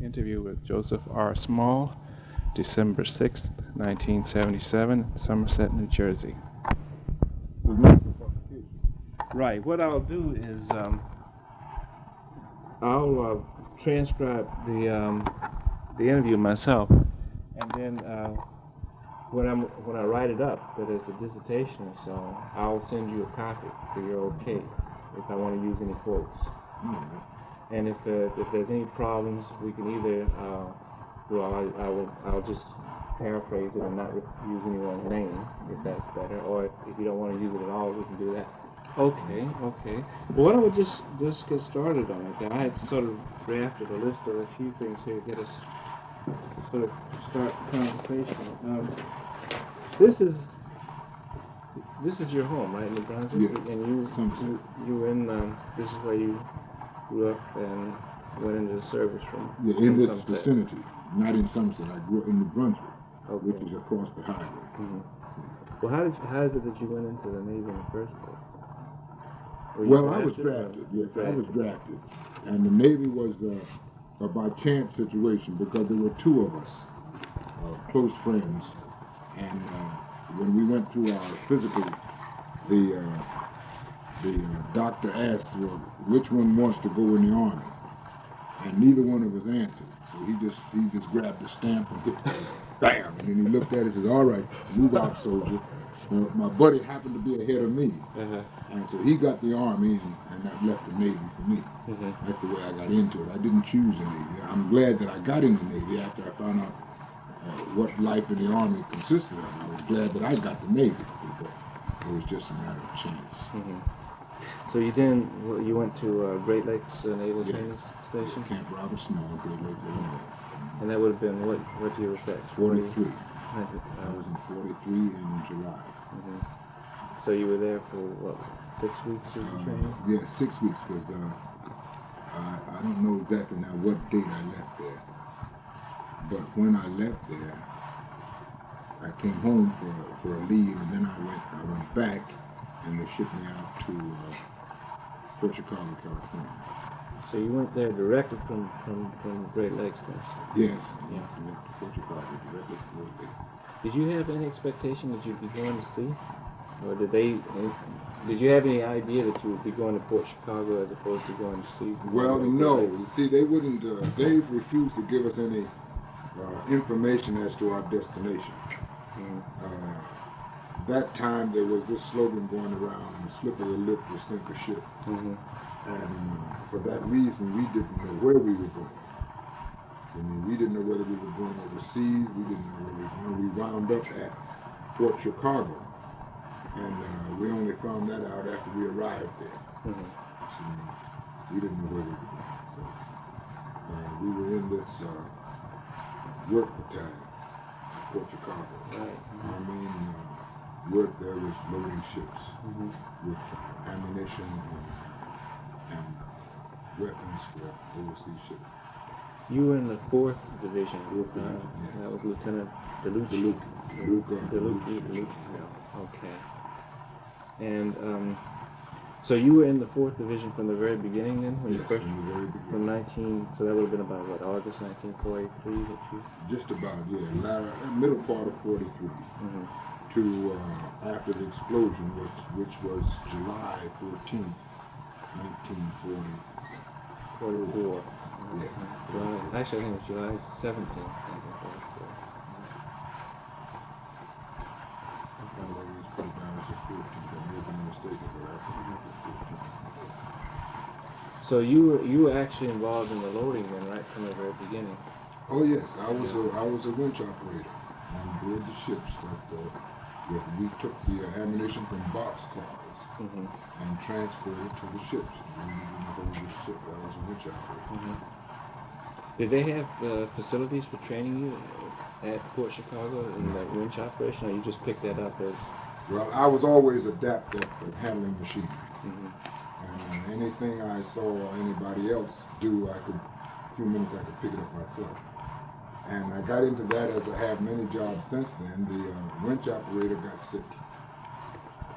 interview with Joseph R. Small, December 6th, 1977, Somerset, New Jersey. Right. What I'll do is I'll transcribe the interview myself, and then when I write it up, that it's a dissertation or so, I'll send you a copy for your okay if I want to use any quotes. Mm-hmm. And if there's any problems, we can either I'll just paraphrase it and not use anyone's name if that's better, or if you don't want to use it at all, we can do that. Okay. Well, why don't we just get started on it? I had sort of drafted a list of a few things here to get us sort of start the conversation. This is your home, right, in New Brunswick? Yes. And you were in this is where you grew up and went into the service from. Yeah, in this vicinity, not in Somerset. I grew up in New Brunswick, okay, which is across the highway. Mm-hmm. Well, how is it that you went into the Navy in the first place? Well, I was drafted. Yes, I was drafted, and the Navy was a by chance situation because there were two of us, close friends, and when we went through our physical, the doctor asked, well, which one wants to go in the Army? And neither one of us answered. So he just grabbed the stamp and hit bam, and then he looked at it and said, all right, move out, soldier. My buddy happened to be ahead of me, and so he got the Army, and that left the Navy for me. Mm-hmm. That's the way I got into it. I didn't choose the Navy. I'm glad that I got in the Navy after I found out what life in the Army consisted of. I was glad that I got the Navy, but it was just a matter of chance. Mm-hmm. So you went to Great Lakes Naval Training Station? Camp Robert Small, Great Lakes, Illinois. And that would have been, what year was that? 43. I was in 43 in July. Mm-hmm. So you were there for, what, 6 weeks of training? Yeah, 6 weeks, because I don't know exactly now what date I left there. But when I left there, I came home for a leave, and then I went back, and they shipped me out to Fort Chicago, California. So you went there directly from Great Lakes then? Yes. Yeah. Directly to Fort Chicago, directly to Great Lakes. Did you have any expectation that you'd be going to sea? Or did you have any idea that you would be going to Fort Chicago as opposed to going to sea? Well, no. You see, they wouldn't, they refused to give us any information as to our destination. Mm-hmm. That time there was this slogan going around, the slip of the lip will sink a ship. Mm-hmm. And for that reason, we didn't know where we were going. So, we didn't know whether we were going overseas, we didn't know where we were going. We wound up at Fort Chicago, and we only found that out after we arrived there. Mm-hmm. So, we didn't know where we were going. So, we were in this work battalion, Fort Chicago. Right. Mm-hmm. Our main work there was loading ships, mm-hmm, with ammunition and weapons for overseas ships. You were in the 4th Division. Yes. That was Lieutenant DeLucci. DeLucci. Okay. And so you were in the 4th Division from the very beginning then? When you first, from the very beginning. So that would have been about, what, August 1943 that you? Just about, yeah. Middle part of 43. Mm-hmm. To after the explosion, which was July 14th, 1940. 44. Yeah. July, actually, I think it was July 17th. So you were actually involved in the loading then, right from the very beginning? Oh yes, I was a winch operator on board the ships. We took the ammunition from boxcars, mm-hmm, and transferred it to the ships. And we didn't hold the ship. I was a winch operator. Mm-hmm. Did they have facilities for training you at Fort Chicago in that winch operation, or you just picked that up as? Well, I was always adept at handling machinery. Mm-hmm. And anything I saw anybody else do, a few minutes I could pick it up myself. And I got into that as I have many jobs since then. The winch operator got sick,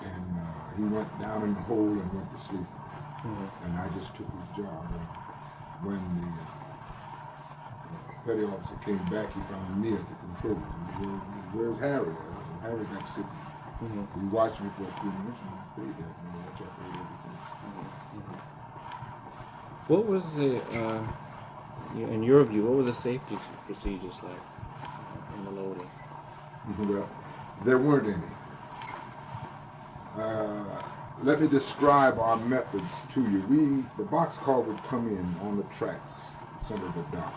and he went down in the hole and went to sleep. Mm-hmm. And I just took his job. And when the petty officer came back, he found me at the controls. Where's Harry? Harry got sick. He watched me for a few minutes and I stayed there. That's what I heard ever since. What was the, in your view, what were the safety procedures like in the loading? Well, there weren't any. Let me describe our methods to you. The boxcar would come in on the tracks, center of the dock,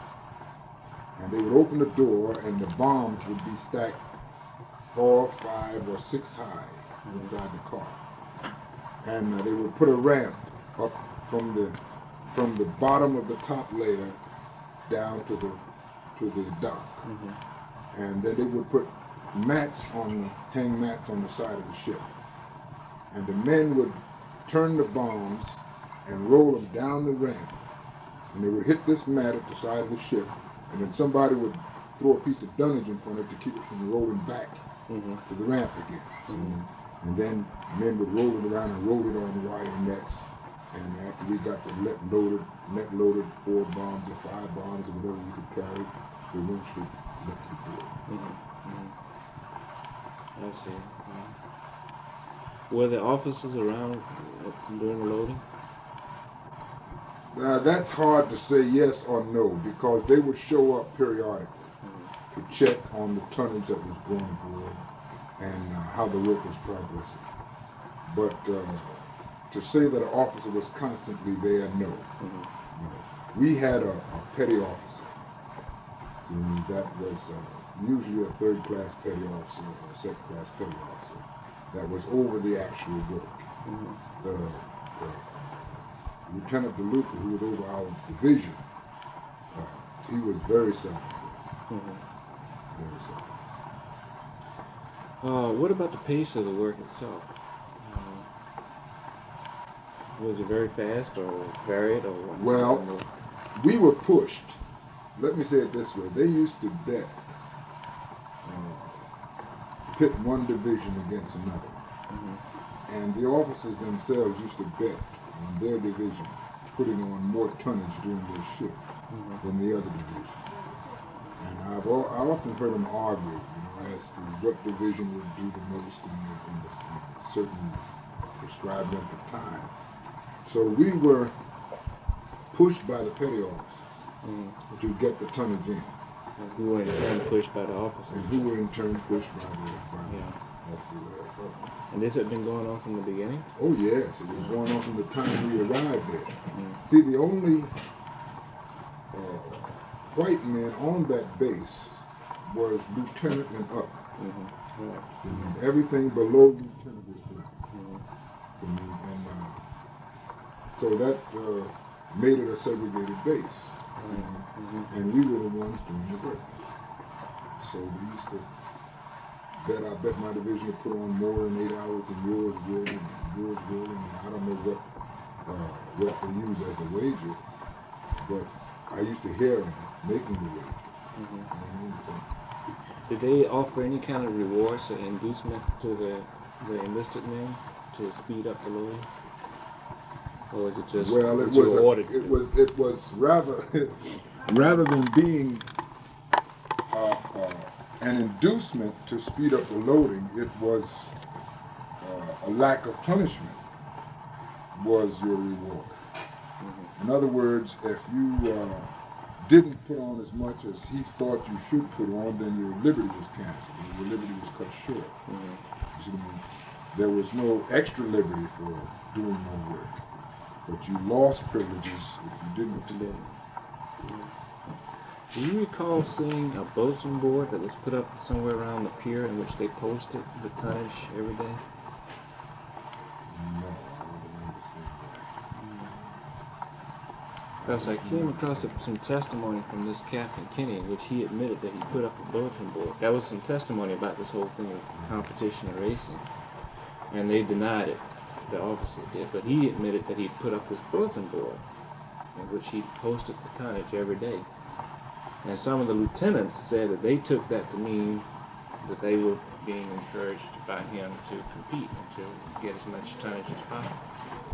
and they would open the door, and the bombs would be stacked 4, 5, or 6 high inside the car, and they would put a ramp up from the bottom of the top layer down to the dock, and then they would put hang mats on the side of the ship. And the men would turn the bombs and roll them down the ramp. And they would hit this mat at the side of the ship, and then somebody would throw a piece of dunnage in front of it to keep it from rolling back to the ramp again. And then men would roll it around and roll it on wire nets. And after we got the net loaded 4 bombs or 5 bombs or whatever we could carry, the winch would lift the door. I see. Were the officers around during the loading? That's hard to say yes or no, because they would show up periodically to check on the tonnage that was going aboard and how the work was progressing. But to say that an officer was constantly there, no. No. We had a petty officer. That was usually a 3rd-class petty officer or a 2nd-class petty officer that was over the actual work. The Lieutenant DeLuca, who was over our division, he was very self-employed. Very self-employed. What about the pace of the work itself? Was it very fast or varied or what? Well, we were pushed. Let me say it this way. They used to pit one division against another. And the officers themselves used to bet on their division putting on more tonnage during their shift than the other division. And I often heard them argue, as to what division would do the most in the certain prescribed length of time. So we were pushed by the petty officer to get the tonnage in. And who were in turn pushed by the officers. And who were in turn pushed by the officer. And this had been going on from the beginning? Oh yes, it was going on from the time we arrived there. See, the only white men on that base was lieutenant and up. And everything below lieutenant was black. And so that made it a segregated base. And we were the ones doing the work. So we used to bet my division would put on more than 8 hours than yours would, and yours would, and I don't know what they use as a wager, but I used to hear them making the wager. Did they offer any kind of rewards or inducement to the enlisted men to speed up the loading? Or was it just it was rather rather than being an inducement to speed up the loading, it was a lack of punishment was your reward. In other words, if you didn't put on as much as he thought you should put on, then your liberty was canceled. Your liberty was cut short. You see what I mean? There was no extra liberty for doing more work. But you lost privileges if you didn't. Do you recall seeing a bulletin board that was put up somewhere around the pier in which they posted the tonnage every day? No, Because I came across some testimony from this Captain Kinney in which he admitted that he put up a bulletin board. There was some testimony about this whole thing of competition and racing, and they denied it. The officers did, but he admitted that he'd put up this bulletin board in which he posted the tonnage every day. And some of the lieutenants said that they took that to mean that they were being encouraged by him to compete and to get as much tonnage as possible.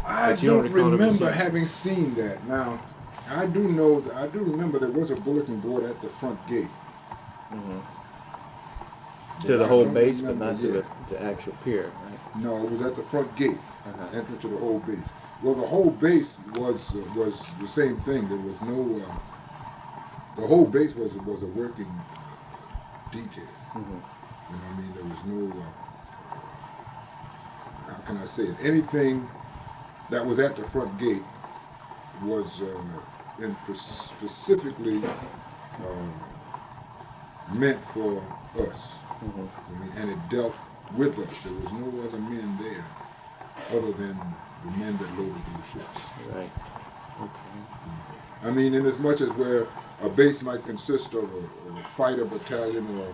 I don't remember having seen that. Now, I do know. I do remember there was a bulletin board at the front gate, Hmm. To but the I whole don't base, but remember. not to Yeah, the actual pier, right? no, it was at the front gate, Uh-huh. entrance to the whole base. Well, the whole base was the same thing. There was no. The whole base was a working detail. Hmm. You know what I mean? There was no. How can I say it? Anything that was at the front gate was specifically meant for us. Hmm. I mean, and it dealt with us. There was no other men there other than the men that loaded those ships. Right. Okay. I mean, in as much as where a base might consist of a fighter battalion or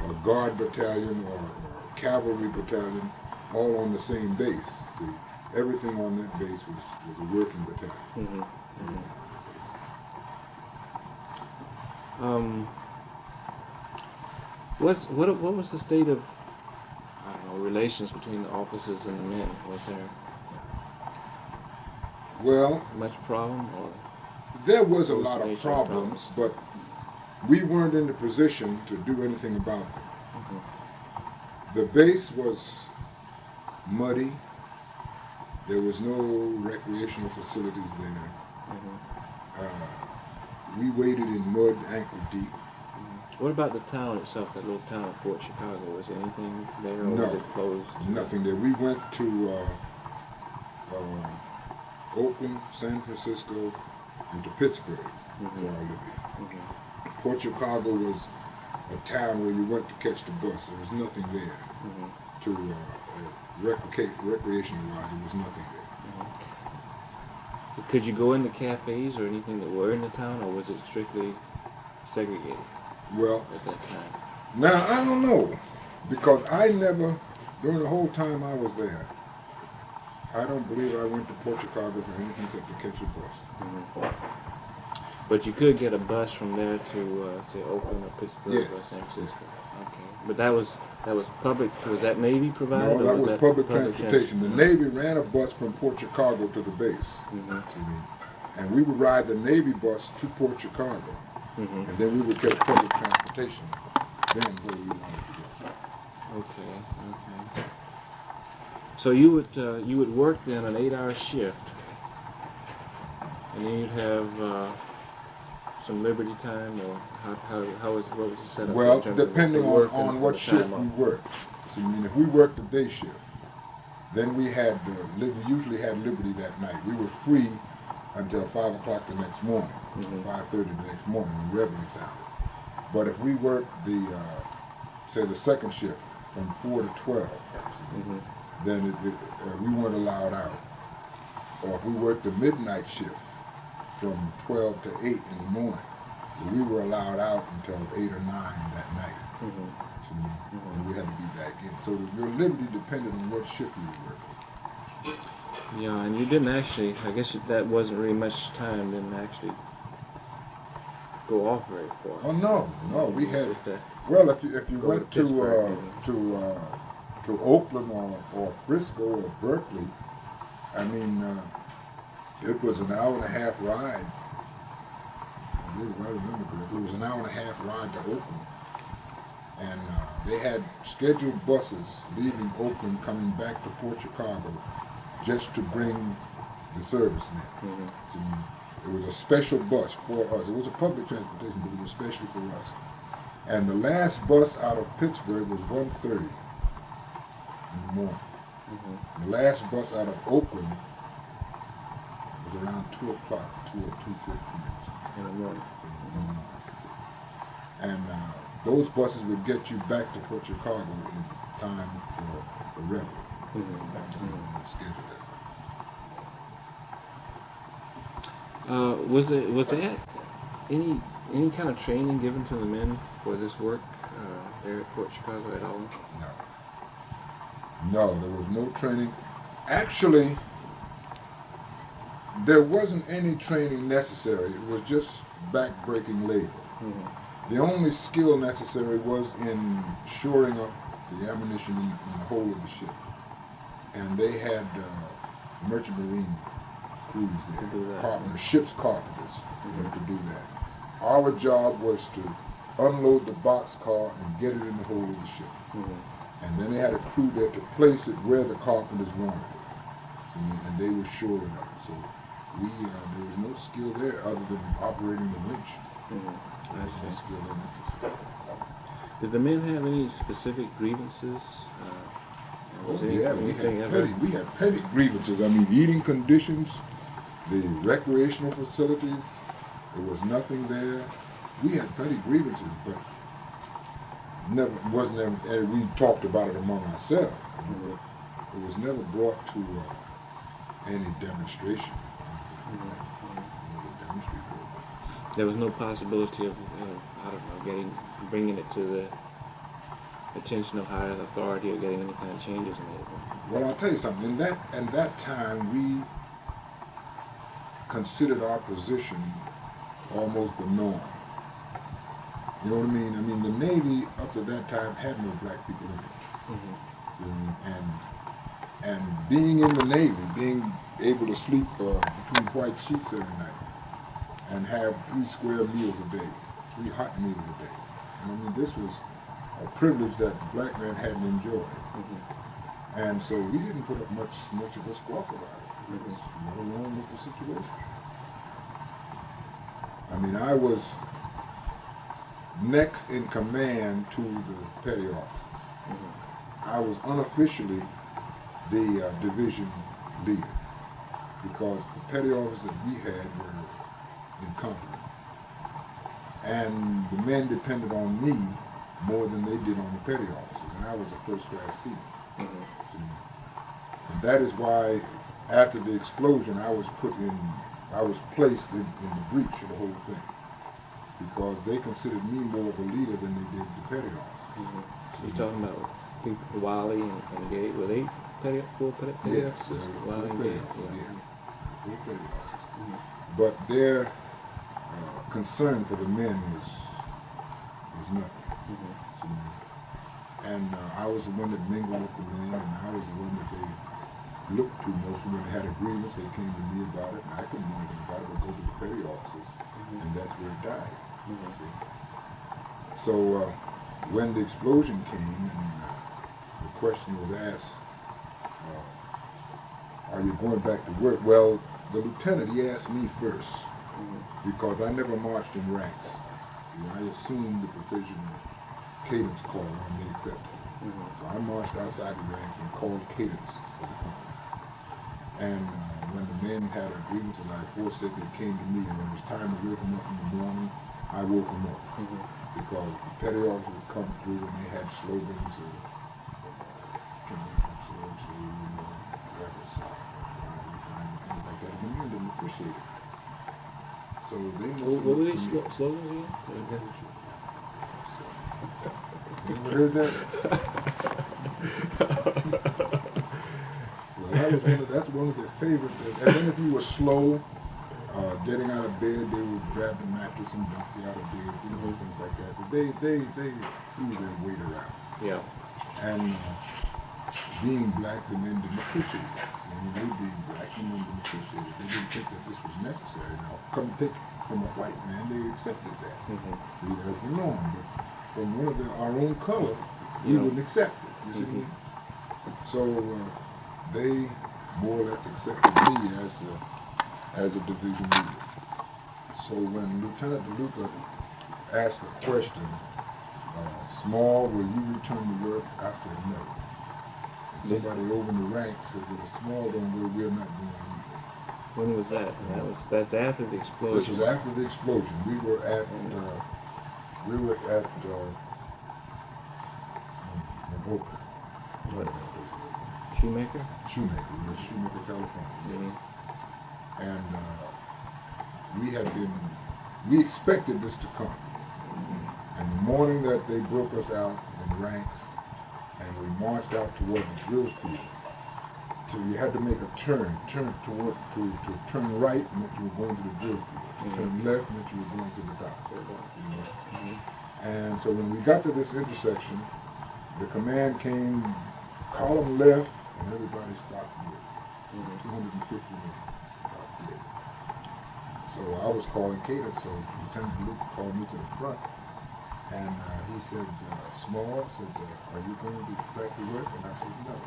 a guard battalion or a cavalry battalion, all on the same base. See, everything on that base was a working battalion. Hmm. Hmm. Um, what was the state of, I don't know, relations between the officers and the men? Was there Well, much problem, or there was a what was lot the of nature of the problems, problems? but we weren't in the position to do anything about them. Hmm. The base was muddy. There was no recreational facilities there. Hmm. We waded in mud ankle deep. What about the town itself, that little town of Fort Chicago? Was there anything there, or was No, it closed? nothing there. We went to Oakland, San Francisco, and to Pittsburgh Hmm. for our living. Hmm. Port Chicago was a town where you went to catch the bus. There was nothing there Hmm. to recreational wise. There was nothing there. Hmm. Could you go into cafes or anything that were in the town, or was it strictly segregated Well, at that time? now I don't know because I never, during the whole time I was there, I don't believe I went to Port Chicago for anything except to catch a bus. Hmm. But you could get a bus from there to, say, Oakland or Pittsburgh Yes, or San yes. Francisco. Okay, but that was public. Was that Navy provided, No, or that was was that public public transportation. The transportation? Navy ran a bus from Port Chicago to the base. Hmm. See me? And we would ride the Navy bus to Port Chicago. Hmm. And then we would catch public transportation then where we wanted to go. Okay. Okay. So you would work then an 8-hour shift, and then you'd have some liberty time, or how was what was the setup in Well, terms of the depending work on and what the shift time we off? worked. See, I mean, if we worked the day shift, then we had we usually had liberty that night. We were free until 5 o'clock the next morning, Hmm. 5:30 the next morning when reveille sounded. But if we worked the say the second shift from 4 to 12, Hmm. then we weren't allowed out. Or if we worked the midnight shift from 12 to 8 in the morning, we were allowed out until 8 or 9 that night. Hmm. So, Hmm. and we had to be back in. So your liberty depended on what shift you were working. Yeah, and you didn't actually. I guess that wasn't really much time. Didn't actually go off very far. Oh no, no, we It's had. just that Well, if you go to went Pittsburgh maybe. to Oakland or Frisco or Berkeley, I mean, it was an hour and a half ride. I believe if I remember correctly, it was an hour and a half ride to Oakland, and they had scheduled buses leaving Oakland coming back to Port Chicago just to bring the servicemen. Hmm. So, it was a special bus for us. It was a public transportation, but it was specially for us. And the last bus out of Pittsburgh was 1:30 in the morning. Hmm. The last bus out of Oakland was around 2 o'clock, 2 or 2:15 In the morning. in the morning. And those buses would get you back to Port Chicago in time for the reveille. Hmm. On the schedule that Was there any any kind of training given to the men for this work there at Port Chicago at all? way. No, there was no training. Actually, there wasn't any training necessary. It was just back-breaking labor. Hmm. The only skill necessary was in shoring up the ammunition in the whole of the ship. And they had merchant marine crews To there, do that. carpenters, ship's carpenters, to do that. Our job was to unload the boxcar and get it in the hold of the ship. And then they had a crew there to place it where the carpenters wanted it. See, and they were sure it up. So there was no skill there other than operating the winch. I No see. skill there necessary. Did the men have any specific grievances? Was Oh yeah, anything we had petty grievances. I mean, eating conditions, the recreational facilities, there was nothing there. We had petty grievances, but never wasn't ever, we talked about it among ourselves. It was never brought to any demonstration. There was no possibility of, I don't know, bringing it to the attention of higher authority or getting any kind of changes made. Well, I'll tell you something. In that time, we considered our position almost the norm. You know what I mean? I mean, the Navy up to that time had no black people in it. And being in the Navy, being able to sleep between white sheets every night, and have 3 square meals a day, 3 hot meals a day. And I mean, this was a privilege that the black man hadn't enjoyed. And so we didn't put up much of a squawk about it. It was right along with the situation. I mean, I was next in command to the petty officers. I was unofficially the division leader because the petty officers that we had were incompetent. And the men depended on me more than they did on the petty officers, and I was a first-class seaman. And that is why, after the explosion, I was placed in the breach of the whole thing, because they considered me more of a leader than they did the petty officers. So you're talking about Wiley and Gage, were they full petty Yes, officers? Wiley and Gage, full petty officers. But their concern for the men was nothing. And I was the one that mingled with the men, and I was the one that they looked to mostly when they had a grievance. They came to me about it, and I couldn't do anything about it, but go to the petty officers, and that's where it died. So when the explosion came, and the question was asked, are you going back to work? Well, the lieutenant, he asked me first, because I never marched in ranks. See, I assumed the position of cadence caller, and they accepted it. So I marched outside the ranks and called cadence for the company. And when the men had a grievance, as I aforesaid, they came to me, and when it was time to wake them up in the morning, I woke them up. Because the petty officers would come through and they had slogans of things like that, and the men didn't appreciate it. So they What were these slogans again? You ever heard that? Well, that's one of their favorite. And then if you were slow getting out of bed, they would grab the mattress and dump you out of bed, things like that. But they threw their weight around. Yeah. And being black, the men didn't appreciate that. I mean, they being black, the men didn't appreciate it. They didn't think that this was necessary. Now, come take from a white man, they accepted that. See, that's the norm. But from one of our own color, we wouldn't accept it. You see? So they more or less accepted me as a division leader. So when Lieutenant DeLuca asked the question, Small, will you return to work? I said no. And somebody over in the ranks said, well, if Small don't go, we're not going either. When was that? That's after the explosion. This was after the explosion. We were at what? Shoemaker? Shoemaker. We were in Shoemaker, California. Yes. And we expected this to come. And the morning that they broke us out in ranks and we marched out toward the drill field, so you had to make a turn toward to turn right meant you were going to the drill field. To turn left meant you were going to the docks. And so when we got to this intersection, the command came, column left, and everybody stopped here. 250 men. So I was calling Cater, so Lieutenant Luke called me to the front, and he said, Small, said, are you going to be back to work? And I said, no.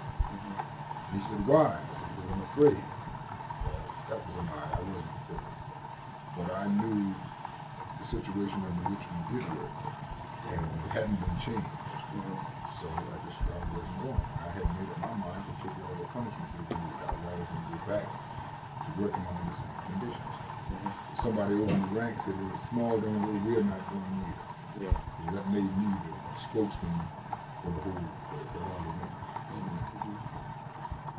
He said, why? I said, because I'm afraid. That was a lie. I wasn't afraid. But I knew the situation under which we did work, and it hadn't been changed. So I wasn't going. I had made up my mind to take all the punishment they do rather than go back to working under the same conditions. Somebody over in the ranks said, if it's small, don't go, we're not going either. Yeah. So that made me the spokesman for the whole argument.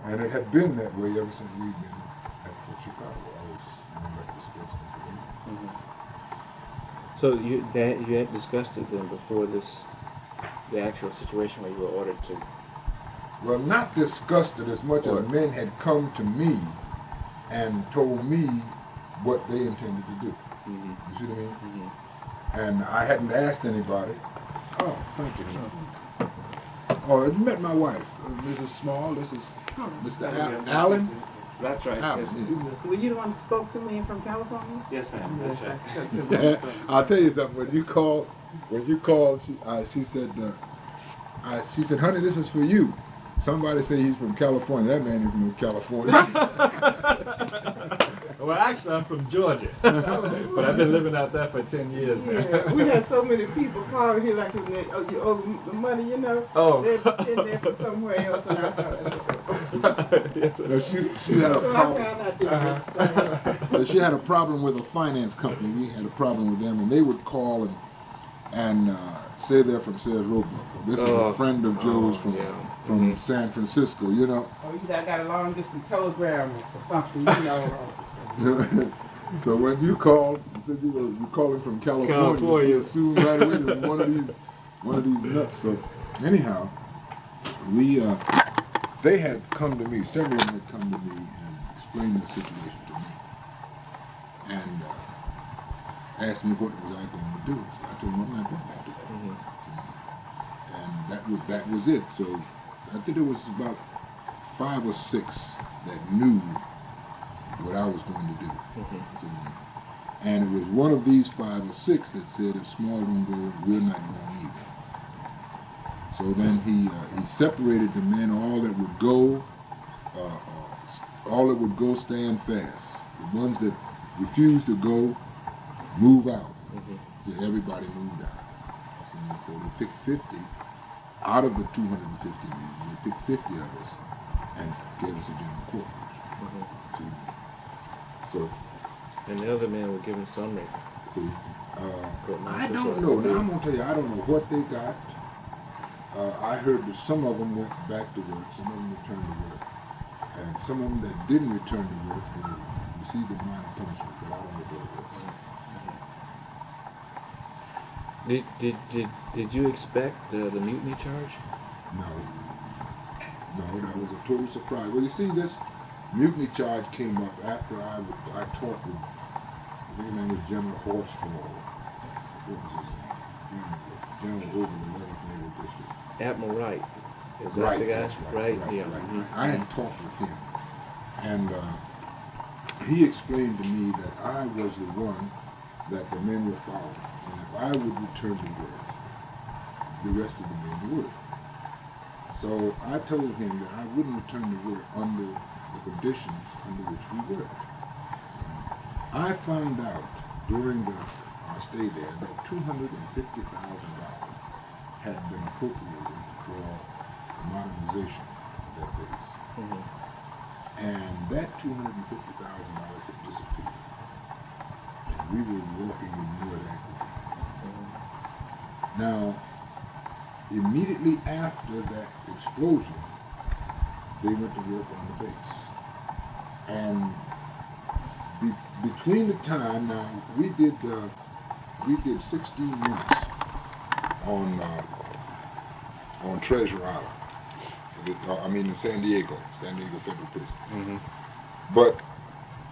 And it had been that way ever since we'd been at Fort Chicago. I was the spokesman for them. So you had discussed it then before the actual situation where you were ordered to. Well, not discussed it as much as men had come to me and told me what they intended to do. You see what I mean? And I hadn't asked anybody. Oh, thank you. Oh, you met my wife, Mrs. Small. This is Mr. Allen. That's right. Allen. Yes. Were you the one who spoke to me from California? Yes, ma'am. That's right. I'll tell you something. When you called, she said, honey, this is for you. Somebody say he's from California. That man is from California. Well, actually, I'm from Georgia, but I've been living out there for 10 years now. Yeah, we had so many people calling here like, oh, you owe the money, you know. Oh. They'd been there from somewhere else, and I thought, Yes, No, she had a so I problem. found out that She had a problem with a finance company. We had a problem with them, and they would call and say they're from Sayers Roebuck. This is a friend of Joe's from San Francisco, you know. oh, you got a long distance telegram or something, you know. So when you called, you said you calling from California, you assumed right away it was one of these nuts. So anyhow, they had come to me, several of them had come to me and explained the situation to me, and asked me what was I going to do. So I told them I'm not going back to that. And that was it. So I think there was about 5 or 6 that knew what I was going to do. So, and it was one of these 5 or 6 that said, if Small don't go, we're not going either. So then he separated the men, all that would go stand fast. The ones that refused to go, move out. So everybody moved out. So they picked 50 out of the 250 men. They picked 50 of us and gave us a general quarters. So, and the other men were given summary. See, I don't know. Now I'm gonna tell you, I don't know what they got. I heard that some of them went back to work, some of them returned to work, and some of them that didn't return to work received a minor punishment. But I don't know what it was. Did you expect the mutiny charge? No, that was a total surprise. Well, you see, this mutiny charge came up after I talked with, I think his name was General Horsfall. What was his name? General over the 11th Naval District. Admiral Wright. Is that Right, the guy? that's right. Yeah. I had talked with him, and he explained to me that I was the one that the men were following, and if I would return to work, the rest of the men would. So I told him that I wouldn't return to work under the conditions under which we worked. I found out during our stay there that $250,000 had been appropriated for the modernization of that base. And that $250,000 had disappeared. And we were working in Newark actively. Now, immediately after that explosion, they went to work on the base. And between the time, now we did 16 months on Treasure Island. In San Diego Federal Prison. But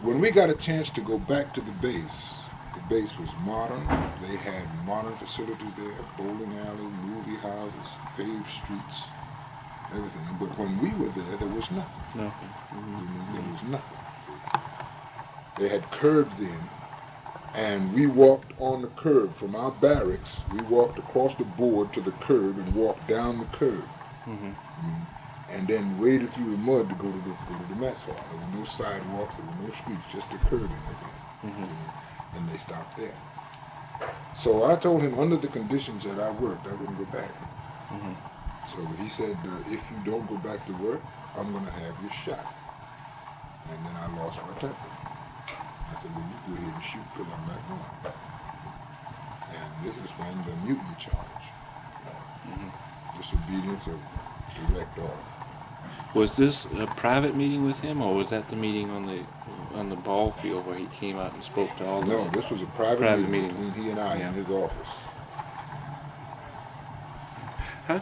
when we got a chance to go back to the base was modern. They had modern facilities there, bowling alley, movie houses, paved streets, everything. But when we were there was nothing. There was nothing. They had curbs in, And we walked on the curb from our barracks. We walked across the board to the curb and walked down the curb. Mhm. And then waded through the mud to go to the mess hall. There were no sidewalks, there were no streets, just the curbing was in. Mhm. And they stopped there. So I told him under the conditions that I worked, I wouldn't go back. Mhm. So he said, if you don't go back to work, I'm going to have you shot. And then I lost my temper. I said, well, you go ahead and shoot because I'm not going. And this is when the mutiny charge, disobedience of direct order. Was this a private meeting with him, or was that the meeting on the ball field where he came out and spoke to all the No, men? this was a private meeting between he and I Yeah. in his office.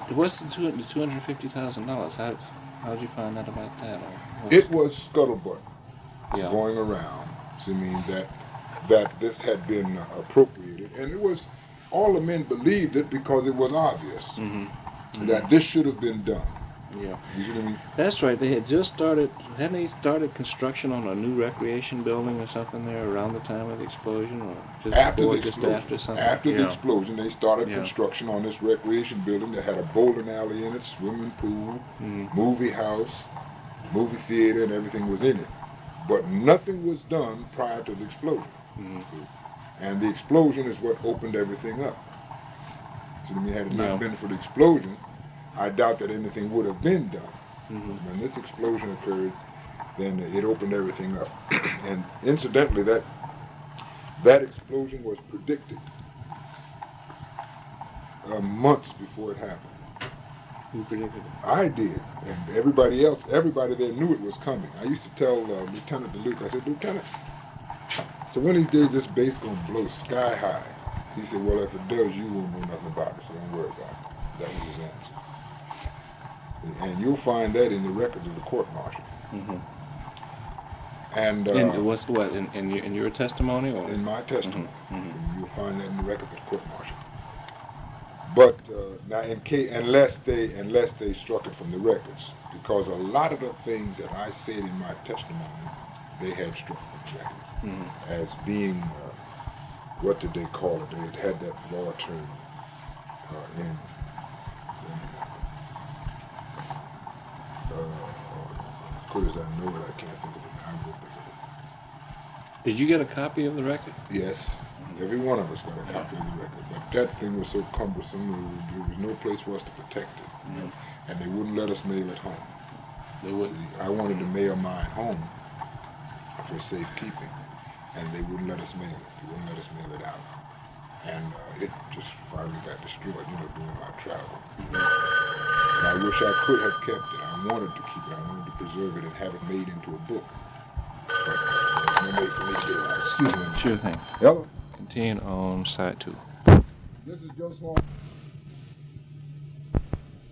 What's the $250,000? How'd you find out about that? It was scuttlebutt Yeah. going around. So I mean that this had been appropriated, and it was all the men believed it because it was obvious that this should have been done. Yeah. You see what I mean? That's right. They had just hadn't they started construction on a new recreation building or something there around the time of the explosion, or just After before, the just explosion, after something? after the Yeah. explosion, they started Yeah. construction on this recreation building that had a bowling alley in it, swimming pool, movie house, movie theater, and everything was in it. But nothing was done prior to the explosion. And the explosion is what opened everything up. So I mean, had it Yeah. not been for the explosion, I doubt that anything would have been done. Mhm. When this explosion occurred, then it opened everything up. And incidentally, that explosion was predicted months before it happened. Who predicted it? I did, and everybody else, everybody there knew it was coming. I used to tell Lieutenant DeLuke, I said, Lieutenant, so one of these days this base gonna blow sky high. He said, well, if it does, you won't know nothing about it, so don't worry about it. That was his answer. And you'll find that in the records of the court martial. And what's what in your testimony, or in my testimony, and you'll find that in the records of the court martial. But now, unless they struck it from the records, because a lot of the things that I said in my testimony, they had struck from the records as being what did they call it? They had that law term in good as I know it, I can't think of it. I will think of it. did you get a copy of the record? Yes, every one of us got a copy of the record, but that thing was so cumbersome, there was no place for us to protect it, you know, and they wouldn't let us mail it home. They would. See, I wanted to mail mine home for safekeeping, and they wouldn't let us mail it. They wouldn't let us mail it out, and it just finally got destroyed, you know, during my travel. And I wish I could have kept it. I wanted to keep it. I wanted to preserve it and have it made into a book. But there's no way for me to get it out. Excuse me. Sure thing. Hello? Continue on side 2. This is Joe Small.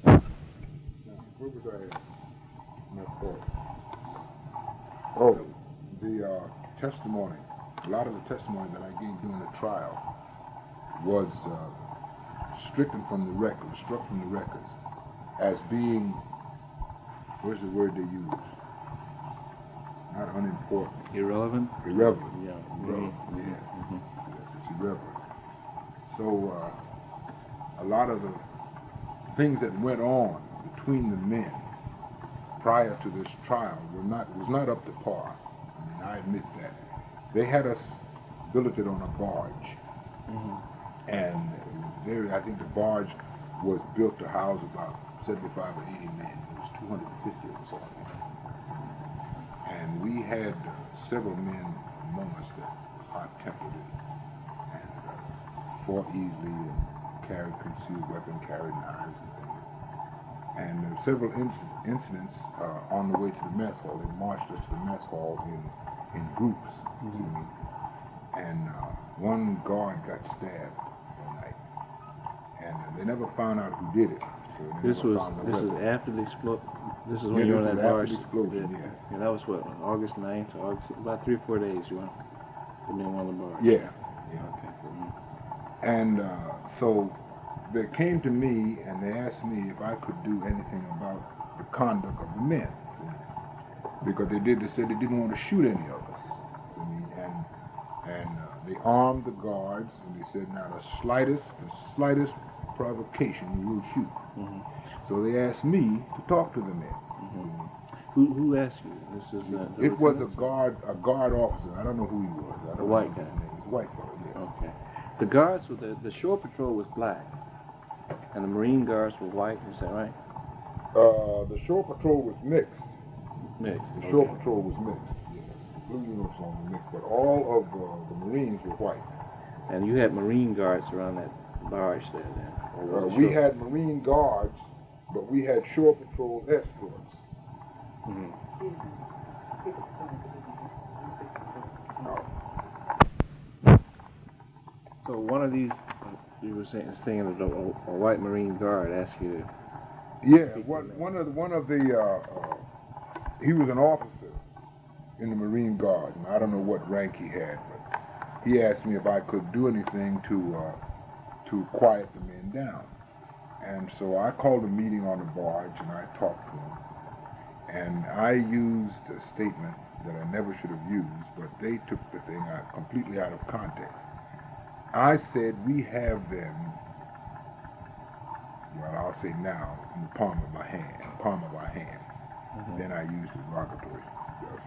Now, where was I at? My fault. Oh, the testimony. A lot of the testimony that I gave during the trial was stricken from the record, struck from the records as being, where's the word they use? Not unimportant. Irrelevant? Irrelevant. Yeah. Irrelevant, yes. Yes, it's irrelevant. So a lot of the things that went on between the men prior to this trial was not up to par. I mean, I admit that. They had us billeted on a barge. And it was I think the barge was built to house about 75 or 80 men. There was 250 of us on it. And we had several men among us that was hot-tempered and fought easily and carried concealed weapon, carried knives and things. And several incidents on the way to the mess hall. They marched us to the mess hall in groups. You see what I mean? And one guard got stabbed one night, and they never found out who did it. So they This never was found the this is weapon. after the explosion. This is when Yeah, you were this on was that after barge. the explosion, Yeah. yes. Yeah, that was what, on August 9th, August, about 3 or 4 days you were on the barge. Yeah. Okay. And so they came to me and they asked me if I could do anything about the conduct of the men, because they said they didn't want to shoot any of us. I mean, and And they armed the guards, and they said, now the slightest provocation, we will shoot. Mm-hmm. So they asked me to talk to the men. Mm-hmm. Who asked you? This is the It was a lieutenants, guard officer. I don't know who he was. I don't a white know guy. his name. It's a white fellow, yes. Okay. The guards were the shore patrol was black, and the Marine guards were white. Is that right? The shore patrol was mixed. Mixed. The shore Okay. patrol was mixed, yes. The blue uniforms were mixed, but all of the Marines were white. And you had Marine guards around that barge there, then? Or was it We shore- had Marine guards, but we had shore patrol escorts. Mhm. So one of these, you were saying that a white Marine guard asked you to. Yeah, one of the he was an officer in the Marine Guards, and I don't know what rank he had, but he asked me if I could do anything to quiet the men down. And so I called a meeting on the barge, and I talked to him. And I used a statement that I never should have used, but they took the thing out completely out of context. I said, we have them, well, I'll say now, in the palm of my hand, palm of our hand. Mhm. Then I used the derogatory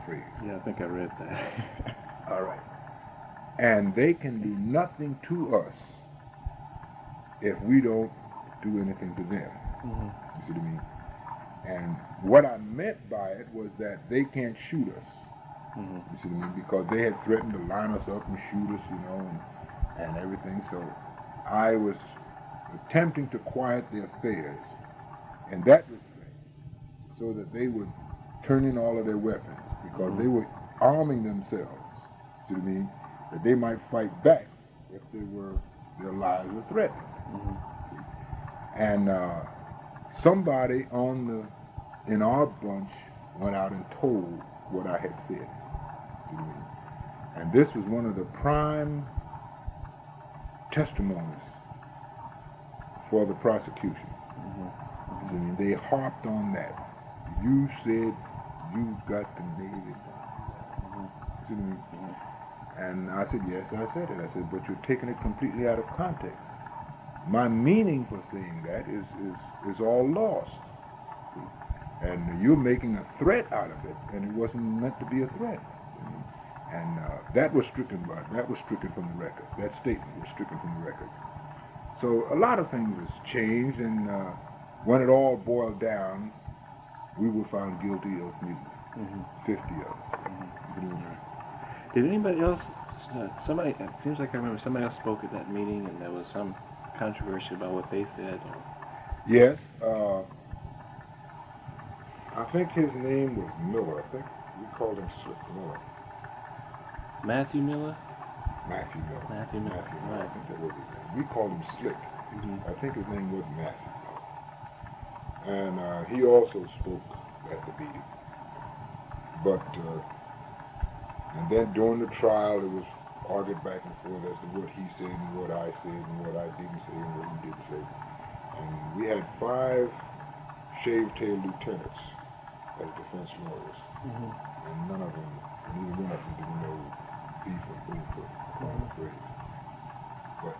phrase. Yeah, I think I read that. All right. And they can do nothing to us if we don't do anything to them. Mhm. You see what I mean? And what I meant by it was that they can't shoot us. Mhm. You see what I mean? Because they had threatened to line us up and shoot us, you know, and everything. So I was attempting to quiet the affairs in that respect so that they would turn in all of their weapons because they were arming themselves. See what I mean? That they might fight back if their lives were threatened. Mhm. See? And somebody in our bunch went out and told what I had said. See what I mean? And this was one of the prime testimonies for the prosecution. Mhm. See what I mean? They harped on that. You said you got the Navy. See what I mean? And I said, yes, I said it. I said, but you're taking it completely out of context. My meaning for saying that is all lost. And you're making a threat out of it, and it wasn't meant to be a threat. And that was stricken from the records. That statement was stricken from the records. So a lot of things was changed, and when it all boiled down, we were found guilty of mutiny. Mhm. 50 of us. Did anybody else? Somebody. It seems like I remember somebody else spoke at that meeting, and there was some controversy about what they said. Or, Yes, I think his name was Miller. I think we called him Slick Miller. Matthew Miller. Matthew Miller. Matthew Miller. I Right. think that was his name. We called him Slick. Mhm. I think his name was Matthew. And he also spoke at the meeting. But, and then during the trial, it was argued back and forth as to what he said and what I said and what I didn't say and what he didn't say. And we had 5 shaved-tailed lieutenants as defense lawyers. Mhm. And neither one of them didn't know beef or Bigfoot, I'm afraid. But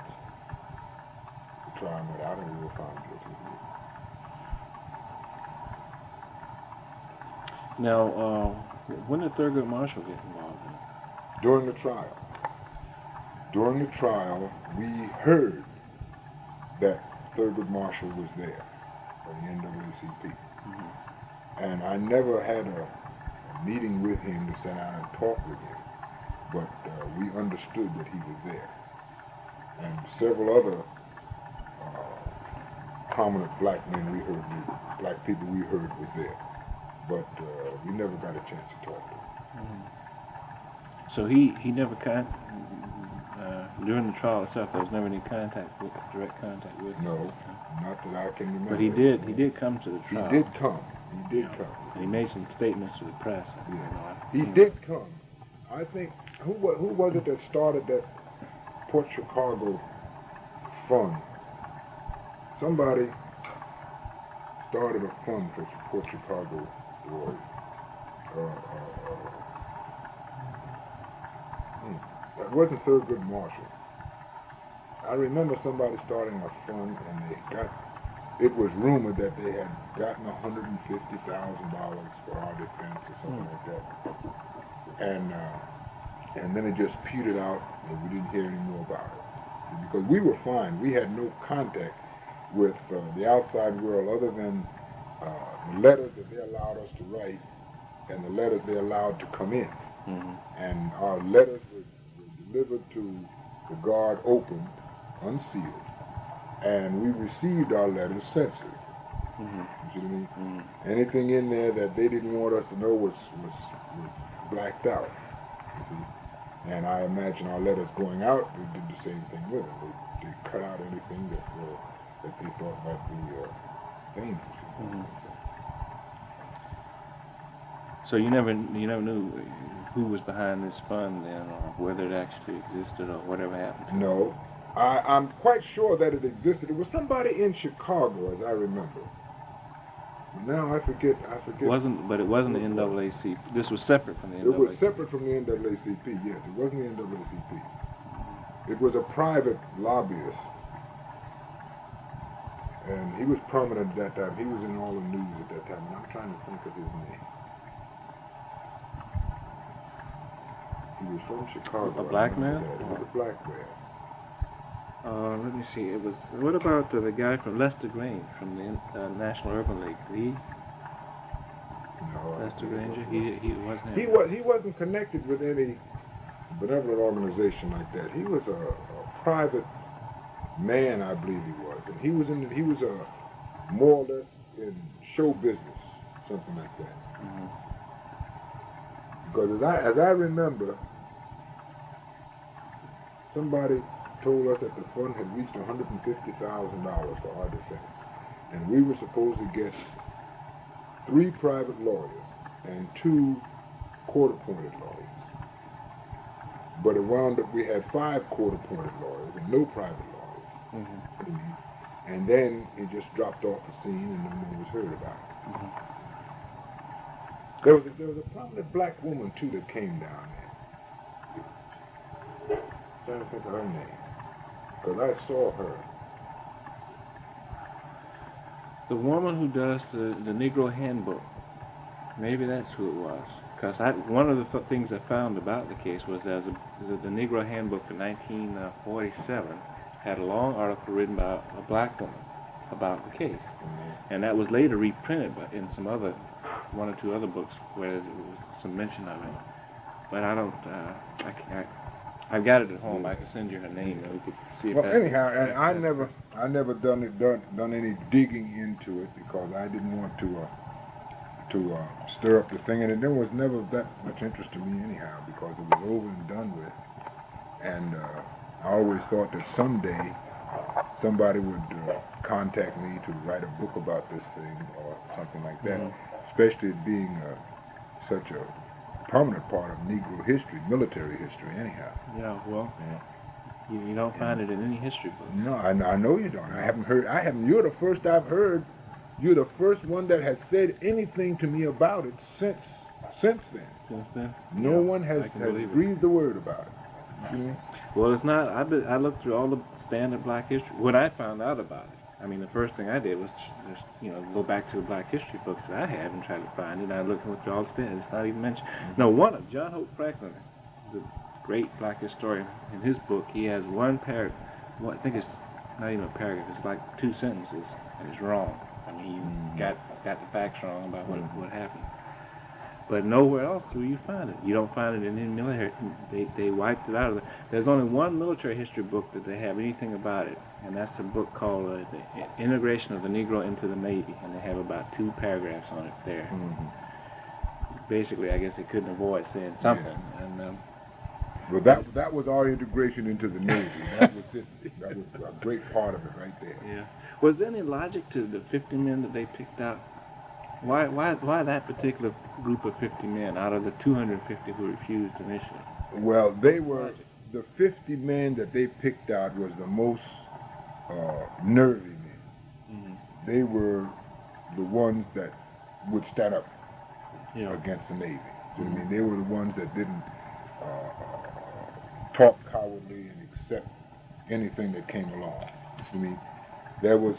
the trial went out and we were found guilty. Now, when did Thurgood Marshall get involved in it? During the trial, we heard that Thurgood Marshall was there from the NAACP. Mhm. And I never had a meeting with him to sit down and talk with him, but we understood that he was there. And several other prominent black black people we heard was there, but we never got a chance to talk to him. Mhm. So he never during the trial itself. There was never any direct contact with him. No, not that I can remember. But he did come to the trial. He did come. And he made some statements to the press. He did come. I think, who was it that started that Port Chicago fund? Somebody started a fund for Port Chicago boys. it wasn't Thurgood Marshall. I remember somebody starting a fund, and it was rumored that they had gotten $150,000 for our defense or something like that. And then it just petered out, and we didn't hear any more about it. Because we were fine. We had no contact with the outside world other than the letters that they allowed us to write and the letters they allowed to come in. Mm-hmm. And our letters were delivered to the guard opened, unsealed, and we received our letters censored. Mm-hmm. You see what I mean? Mm-hmm. Anything in there that they didn't want us to know was blacked out. You see? And I imagine our letters going out, they did the same thing with them. They cut out anything that they thought might be dangerous. Mm-hmm. So you never knew who was behind this fund then, or whether it actually existed, or whatever happened to it? No, I'm quite sure that it existed. It was somebody in Chicago, as I remember. Now I forget. But it wasn't the NAACP. This was separate from the NAACP. It was separate from the NAACP. Yes, it wasn't the NAACP. It was a private lobbyist, and he was prominent at that time. He was in all the news at that time, and I'm trying to think of his name. He was from Chicago. A black man? He was a black man. Let me see. It was. What about the guy from Lester Grange from the National Urban League? No, Lester Granger. He wasn't. He wasn't connected with any benevolent organization like that. He was a private man, I believe he was, and he was more or less in show business, something like that. Mm-hmm. Because as I remember, somebody told us that the fund had reached $150,000 for our defense, and we were supposed to get 3 private lawyers and 2 court-appointed lawyers. But it wound up we had 5 court-appointed lawyers and no private lawyers. Mm-hmm. And then it just dropped off the scene and no more was heard about it. Mm-hmm. There was a prominent black woman too that came down there. I'm trying to think of her name, because I saw her. The woman who does the Negro Handbook. Maybe that's who it was. Because one of the things I found about the case was the Negro Handbook for 1947 had a long article written by a black woman about the case. Mm-hmm. And that was later reprinted in some other, 1 or 2 other books where there was some mention of it. But I don't, I've got it at home. I can send you her name and we could see if Well, that. anyhow, and I never done any digging into it because I didn't want to stir up the thing, and there was never that much interest to me anyhow because it was over and done with. And I always thought that someday somebody would contact me to write a book about this thing or something like that, especially it being such a prominent part of Negro history, military history anyhow. Yeah, well, you don't find it in any history book. No, I know you don't. You're the first I've heard. You're the first one that has said anything to me about it since then. Since then? No one has breathed a word about it. Mm-hmm. Well, it's not. I looked through all the standard black history. When I found out about it, I mean, the first thing I did was just, go back to the black history books that I had and try to find it. And I looked through all the standards. It's not even mentioned. No, one of John Hope Franklin, the great black historian, in his book, he has one paragraph. Well, I think it's not even a paragraph. It's like 2 sentences, and it's wrong. I mean, you got the facts wrong about what happened. But nowhere else will you find it. You don't find it in any military. They wiped it out of there. There's only one military history book that they have anything about it, and that's a book called The Integration of the Negro into the Navy, and they have about 2 paragraphs on it there. Mm-hmm. Basically, I guess they couldn't avoid saying something. Yeah. And Well, that was our integration into the Navy. That was it. That was a great part of it right there. yeah. Was there any logic to the 50 men that they picked out? Why that particular group of 50 men out of the 250 who refused initially? Well, they were the 50 men that they picked out was the most nervy men. Mm-hmm. They were the ones that would stand up against the Navy. So, I mean, they were the ones that didn't talk cowardly and accept anything that came along. You see me? There was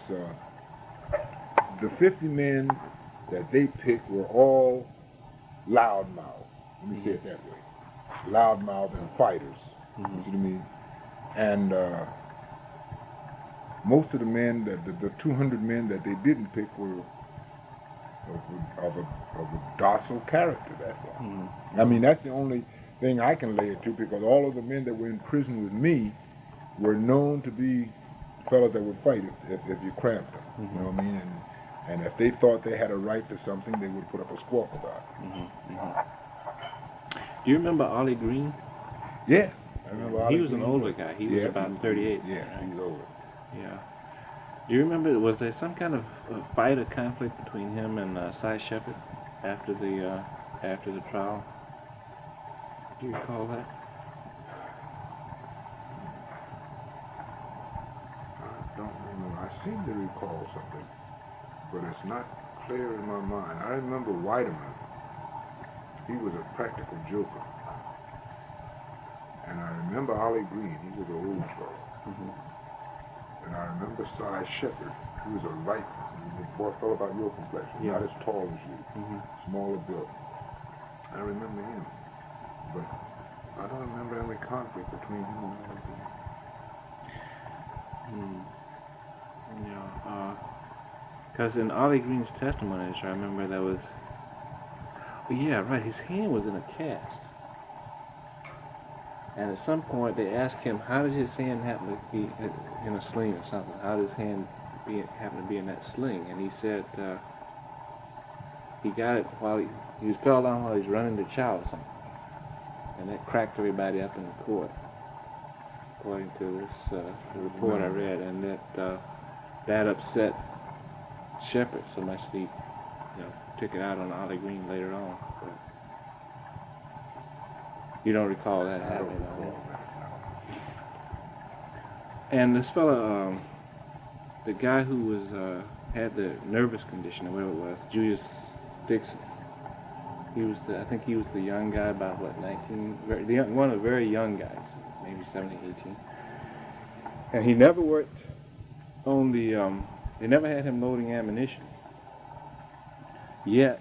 the 50 men that they picked were all loudmouths. Let me say it that way. Loudmouth and fighters. You see what I mean? And most of the men, the 200 men that they didn't pick were of a docile character, that's all. I mean, that's the only thing I can lay it to, because all of the men that were in prison with me were known to be fellas that would fight if you cramped them. You know what I mean? And if they thought they had a right to something, they would put up a squawk about it. Do you remember Ollie Green? Yeah. I remember He Ollie was an Green. older guy. He was about 38. Yeah, right? he was older. Yeah. Do you remember, was there some kind of fight or conflict between him and Cy Shepherd after the trial? Do you recall that? I don't remember. I seem to recall something, but it's not clear in my mind. I remember Weideman. He was a practical joker. And I remember Ollie Green. He was an old fellow. And I remember Cy Shepherd. He was a light, boy, fellow about your complexion, not as tall as you, smaller built. I remember him, but I don't remember any conflict between him and Ollie Green. Yeah. Because in Ollie Green's testimony, I remember there was. Oh, yeah, right. His hand was in a cast. And at some point they asked him, how did his hand happen to be in a sling or something? How did his hand happen to be in that sling? And he said he got it while he fell down while he was running the chow or something. And that cracked everybody up in the court, according to this report I read. And that upset Shepherd so much that he took it out on Ollie Green later on. But you don't recall that happening? I don't recall that, no. And this fella, the guy who was had the nervous condition or whatever it was, Julius Dixon. I think he was the young guy, about what, 19, one of the very young guys, maybe 17, 18. And he never worked on they never had him loading ammunition. Yet,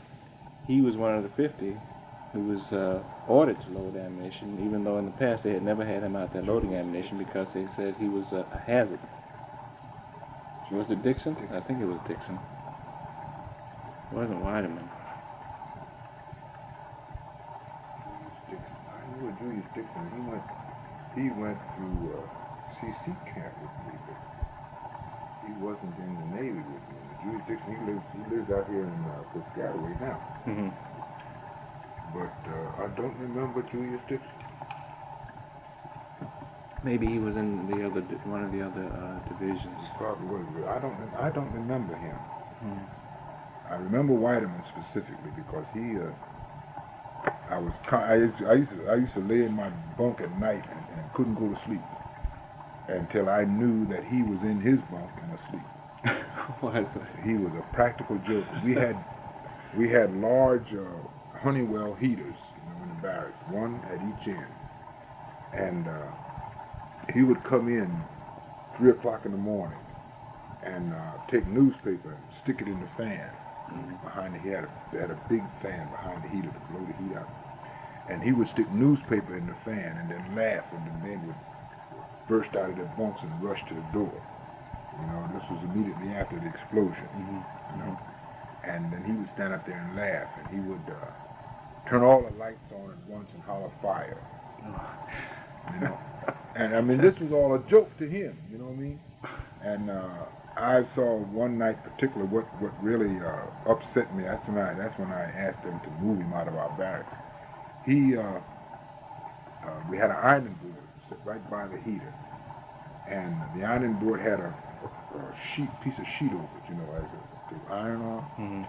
he was one of the 50 who was ordered to load ammunition, even though in the past they had never had him out there loading ammunition because they said he was a hazard. Was it Dixon? I think it was Dixon. It wasn't Weideman. I knew Julius Dixon. He went through CC camp with me, but he wasn't in the Navy with me. Julius Dixon, he lives out here in Piscataway now. But I don't remember Julius Dixon. Maybe he was in one of the other divisions. He probably was, but I don't remember him. I remember Weideman specifically because I used to lay in my bunk at night and couldn't go to sleep until I knew that he was in his bunk and asleep. He was a practical joker. We had large Honeywell heaters, in the barracks, one at each end, and he would come in 3 o'clock in the morning and take newspaper and stick it in the fan behind the heater. They had a big fan behind the heater to blow the heat out. And he would stick newspaper in the fan and then laugh when the men would burst out of their bunks and rush to the door. This was immediately after the explosion. And then he would stand up there and laugh, and he would turn all the lights on at once and holler fire. And I mean, this was all a joke to him, you know what I mean? And I saw one night particularly what really upset me. That's when I asked them to move him out of our barracks. We had an ironing board set right by the heater, and the ironing board had a piece of sheet over it, to iron on.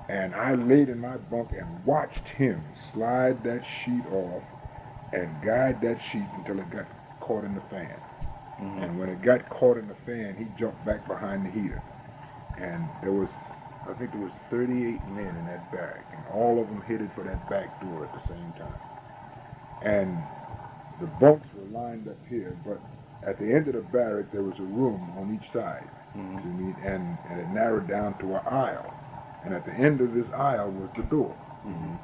And I laid in my bunk and watched him slide that sheet off and guide that sheet until it got caught in the fan. And when it got caught in the fan, he jumped back behind the heater. And I think there was 38 men in that barrack, and all of them headed for that back door at the same time. And the bunks were lined up here, but at the end of the barrack there was a room on each side. Mm-hmm. See what I mean? And it narrowed down to an aisle. And at the end of this aisle was the door. Mm-hmm.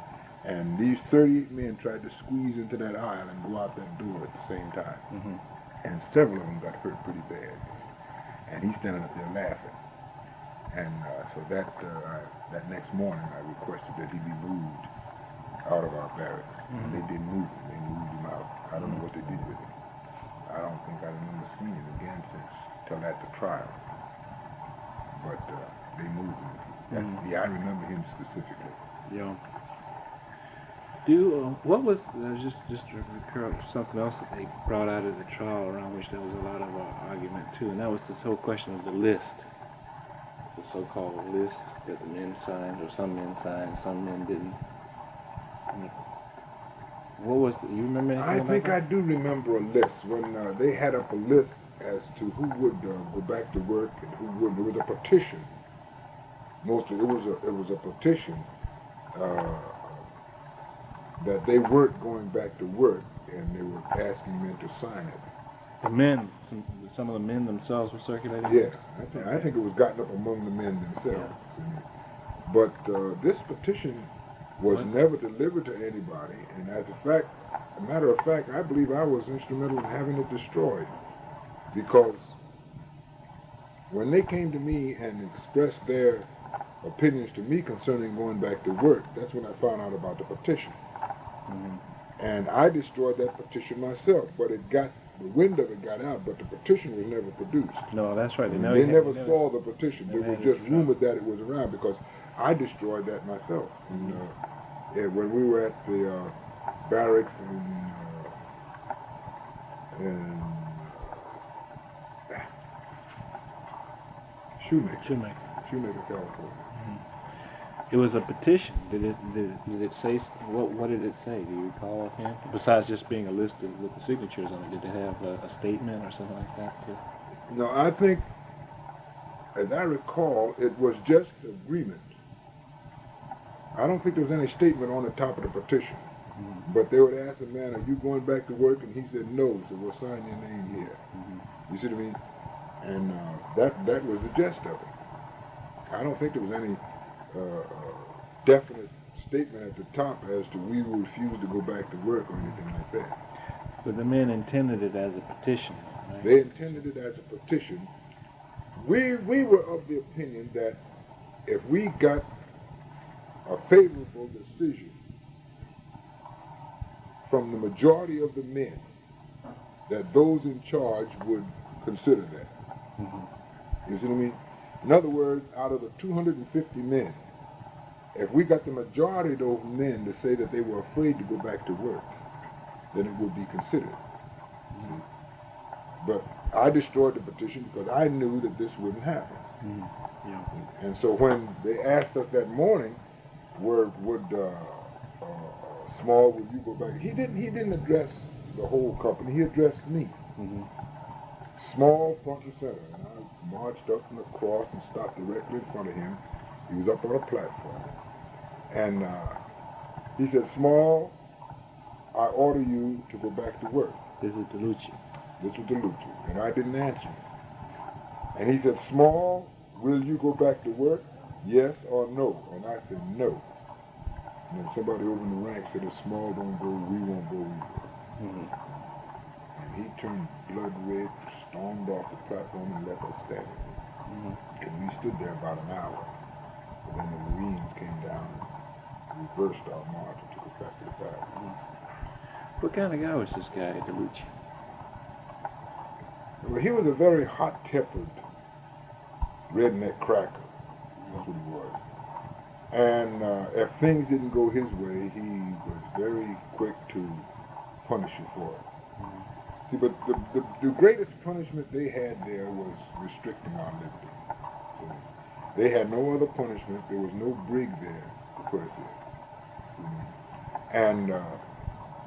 And these 38 men tried to squeeze into that aisle and go out that door at the same time. Mm-hmm. And several of them got hurt pretty bad. And he's standing up there laughing. And so that next morning I requested that he be moved out of our barracks. Mm-hmm. And they didn't move him. They moved him out. I don't know what they did with him. I don't think I remember seeing him again since till after trial. But they moved him. Yeah, I remember him specifically. Yeah. What was just to recur something else that they brought out of the trial around which there was a lot of argument too, and that was this whole question of the list, the so-called list that the men signed, or some men signed, some men didn't. What was you remember anything I about think that? I do remember a list when they had up a list as to who would go back to work and who wouldn't. It was a petition. Mostly, it was a petition that they weren't going back to work, and they were asking men to sign it. The men, some of the men themselves were circulating. Yeah, I think it was gotten up among the men themselves. But this petition was never delivered to anybody, and as a matter of fact, I believe I was instrumental in having it destroyed, because when they came to me and expressed their opinions to me concerning going back to work, that's when I found out about the petition. Mm-hmm. And I destroyed that petition myself, but the wind of it got out, but the petition was never produced. No, that's right. They never saw the petition. They never were had just it rumored that it was around, because I destroyed that myself. And, when we were at the barracks in Shoemaker, California. It was a petition. Did it say what did it say? Do you recall offhand? Besides just being a list with the signatures on it, did it have a statement or something like that too? No, I think, as I recall, it was just agreement. I don't think there was any statement on the top of the petition. Mm-hmm. But they would ask the man, "Are you going back to work?" And he said, "No." So we'll sign your name here. Mm-hmm. You see what I mean? And that was the gist of it. I don't think there was any definite statement at the top as to we will refuse to go back to work or anything like that. But the men intended it as a petition, right? They intended it as a petition. We were of the opinion that if we got a favorable decision from the majority of the men, that those in charge would consider that. Mm-hmm. You see what I mean? In other words, out of the 250 men, if we got the majority of those men to say that they were afraid to go back to work, then it would be considered. Mm-hmm. But I destroyed the petition because I knew that this wouldn't happen. Mm-hmm. Yeah. And so when they asked us that morning, would Small, would you go back? He didn't address the whole company. He addressed me. Mm-hmm. Small, front and center. And I marched up and across and stopped directly in front of him. He was up on a platform. And he said, "Small, I order you to go back to work." This is DeLucci. This was DeLucci. And I didn't answer him. And he said, "Small, will you go back to work? Yes or no?" And I said, "No." And then somebody over in the rank said, "If Small don't go, we won't go either." Mm-hmm. And he turned blood red, stormed off the platform, and left us standing. Mm-hmm. And we stood there about an hour. And then the Marines came down and reversed our march and took us back to the barracks. What kind of guy was this guy, DeLucci? Well, he was a very hot-tempered redneck cracker. That's what he was. And if things didn't go his way, he was very quick to punish you for it. See, but the greatest punishment they had there was restricting our liberty. So they had no other punishment. There was no brig there to put us in. And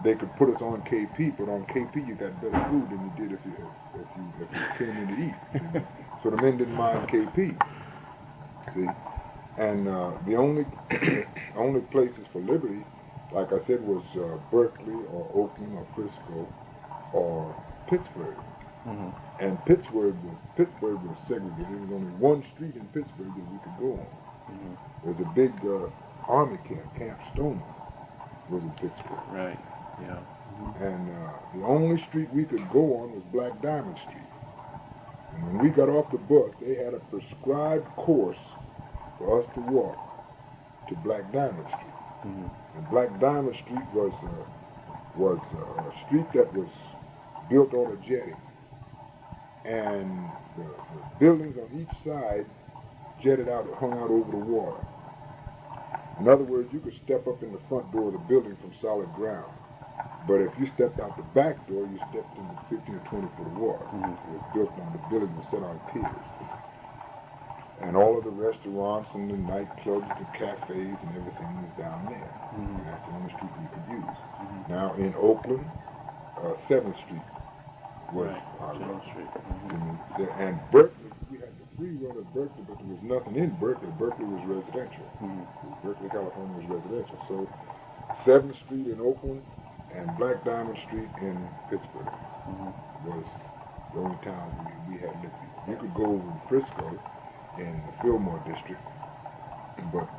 they could put us on KP, but on KP you got better food than you did if you came in to eat. So the men didn't mind KP. See? And the only places for liberty, like I said, was Berkeley or Oakland or Frisco. or Pittsburgh. Mm-hmm. And Pittsburgh was segregated. There was only one street in Pittsburgh that we could go on. Mm-hmm. There was a big army camp, Camp Stoneman, was in Pittsburgh. Right. Yeah. Mm-hmm. And the only street we could go on was Black Diamond Street. And when we got off the bus, they had a prescribed course for us to walk to Black Diamond Street. Mm-hmm. And Black Diamond Street was a street that was built on a jetty. And the buildings on each side jetted out, hung out over the water. In other words, you could step up in the front door of the building from solid ground. But if you stepped out the back door, you stepped into 15 or 20 foot of water. Mm-hmm. It was built on, the building was set on piers. And all of the restaurants and the nightclubs, the cafes and everything was down there. Mm-hmm. And that's the only street we could use. Mm-hmm. Now in Oakland, 7th Street was Right. our Seventh route. Street. Mm-hmm. And Berkeley, we had the free run of Berkeley, but there was nothing in Berkeley. Berkeley was residential. Mm-hmm. Berkeley, California was residential. So 7th Street in Oakland and Black Diamond Street in Pittsburgh Mm-hmm. was the only town we had lived in. You could go over to Frisco in the Fillmore district, but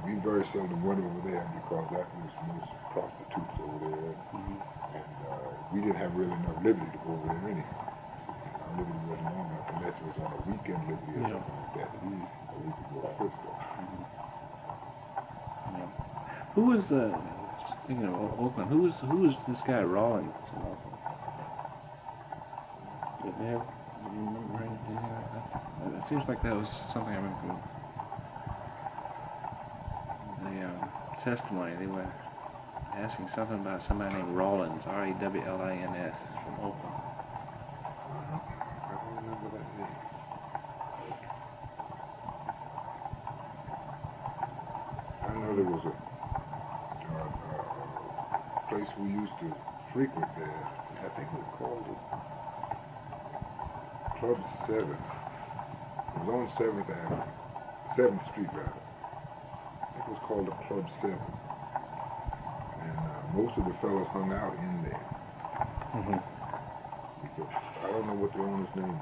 we very seldom went over there because that was most prostitutes over there. Mm-hmm. And we didn't have really enough liberty to go over there anyhow. Our liberty wasn't long enough unless it was on a weekend liberty or Yeah. something like that. Or we could go to Frisco. Yeah. Who was speaking of Oakland? Who was this guy Rollins in Oakland? Did they have? Do you remember anything like that? It seems like that was something I remember from the testimony. They were asking something about somebody named Rollins, Rawlins, from Oakland. I don't remember that name. I know there was a place we used to frequent there. I think it was called Club 7. It was on 7th Avenue, 7th Street rather. I think it was called the Club 7. And most of the fellows hung out in there. Mm-hmm. I don't know what the owner's name is.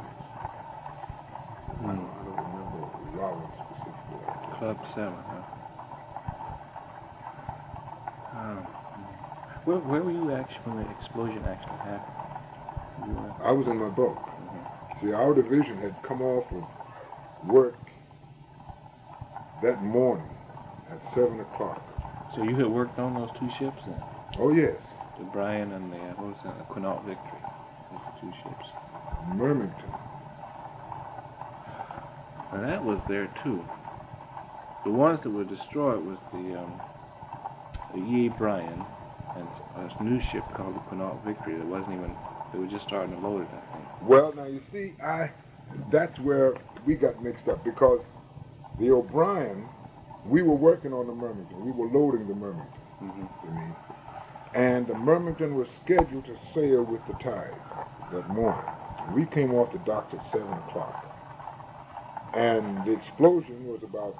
I don't remember Rollins specifically. Club 7, huh? Oh. Where were you actually when the explosion actually happened? You were, I was in my boat. mm-hmm. See, our division had come off of work that morning at 7 o'clock. So you had worked on those two ships then? Oh, yes. The Bryan and the, what was that, the Quinault Victory. Those were two ships. Mermington. And that was there too. The ones that were destroyed was the E.A. Bryan and a new ship called the Quinault Victory that wasn't even, they were just starting to load it, I think. Well, now you see, that's where we got mixed up because the O'Brien, we were working on the Mermington. We were loading the Mermington. Mm-hmm. You mean? And the Mermington was scheduled to sail with the tide that morning. We came off the docks at 7 o'clock. And the explosion was about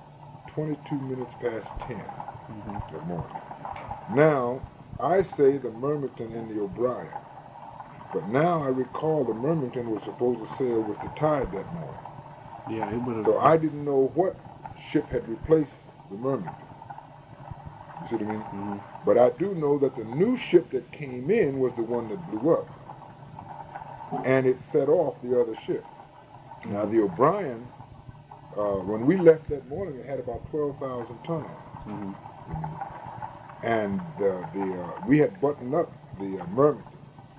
22 minutes past 10 that morning. Now, I say the Mermington and the O'Brien. But now I recall the Mermington was supposed to sail with the tide that morning. Yeah, it would have. So I didn't know what ship had replaced the Mermington. You see what I mean? Mm-hmm. But I do know that the new ship that came in was the one that blew up. And it set off the other ship. Now the O'Brien, when we left that morning, it had about 12,000 ton on it. Mm-hmm. And we had buttoned up the Mermington.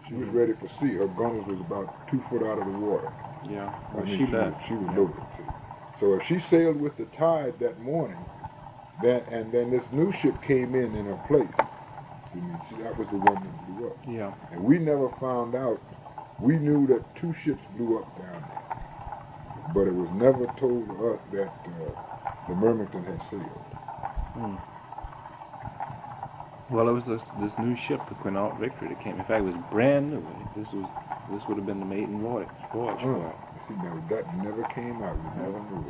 She was ready for sea. Her gunnels was about 2 foot out of the water. Yeah. I Well, mean, she was yeah. loaded. See. So if she sailed with the tide that morning, and then this new ship came in her place. See, that was the one that blew up. Yeah. And we never found out. We knew that 2 ships blew up down there, but it was never told to us that the Mermington had sailed. Mm. Well, it was this new ship, the Quinault Victory, that came. In fact, it was brand new. This would have been the maiden voyage for it. See, now that never came out. We never knew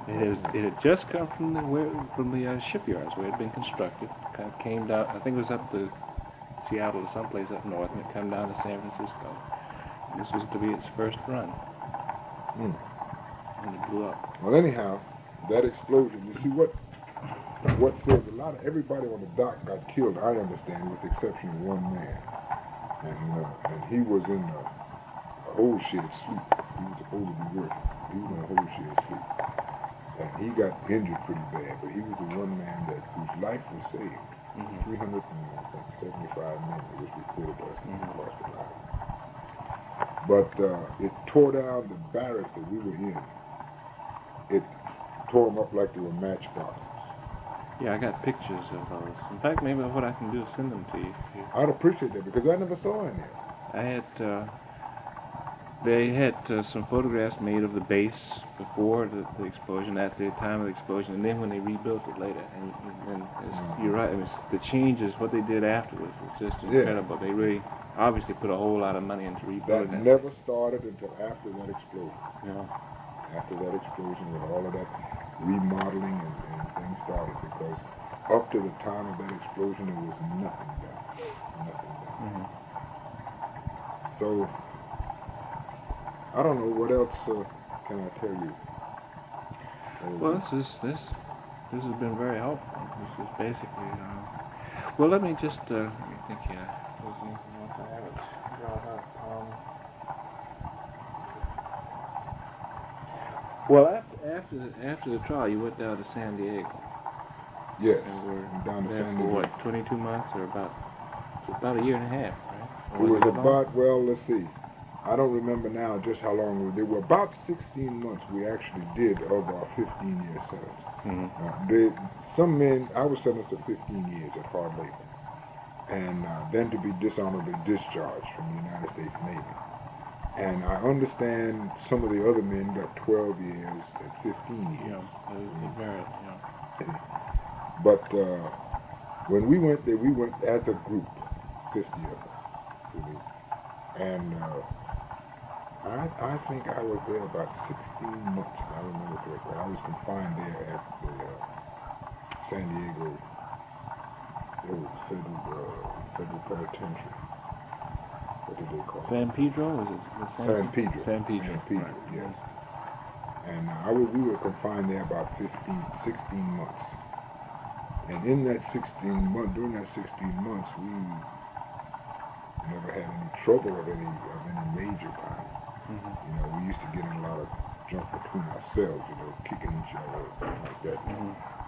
that. It had just come from the shipyards where it had been constructed. Kind of came down. I think it was up the Seattle or someplace up north, and it come down to San Francisco. And this was to be its first run, and it blew up. Well, anyhow, that explosion, you see what said a lot of everybody on the dock got killed, I understand, with the exception of one man. And he was in a whole shed sleep. He was supposed to be working. He was in a whole shed sleep. And he got injured pretty bad, but he was the one man whose life was saved. 375 men, it was reported to us, and he lost a life. But it tore down the barracks that we were in. It tore them up like they were matchboxes. Yeah, I got pictures of those. In fact, maybe what I can do is send them to you. I'd appreciate that because I never saw any. I had, they had some photographs made of the base before the explosion, at the time of the explosion, and then when they rebuilt it later. And you're right, I mean, the changes, what they did afterwards was just incredible. They really obviously put a whole lot of money into rebuilding That it. never started until after that explosion. Yeah. After that explosion, when all of that remodeling and things started, because up to the time of that explosion, there was nothing done. Nothing done. So, I don't know, what else can I tell you? Well, this has been very helpful. This is basically, well, let me just, let me think here. Was there anything else I haven't brought up? Well, after the trial, you went down to San Diego. Yes, And were down to there San for Diego. what, 22 months or about a year and a half, right? It Or was long? about, well, let's see. I don't remember now just how long. They were about 16 months we actually did of our 15-year sentence. Some men, I was sentenced to 15 years at hard labor. And then to be dishonorably discharged from the United States Navy. And I understand some of the other men got 12 years and 15 years. But when we went there, we went as a group, 50 of us. And I think I was there about 16 months, if I remember correctly. I was confined there at the San Diego federal penitentiary. What did they call it? San Pedro? Was it the San Pedro. San Pedro. San Pedro, right. yes. And we were confined there about 16 months. And in that during that 16 months, we never had any trouble of any major kind. You know, we used to get in a lot of junk between ourselves, you know, kicking each other and stuff like that.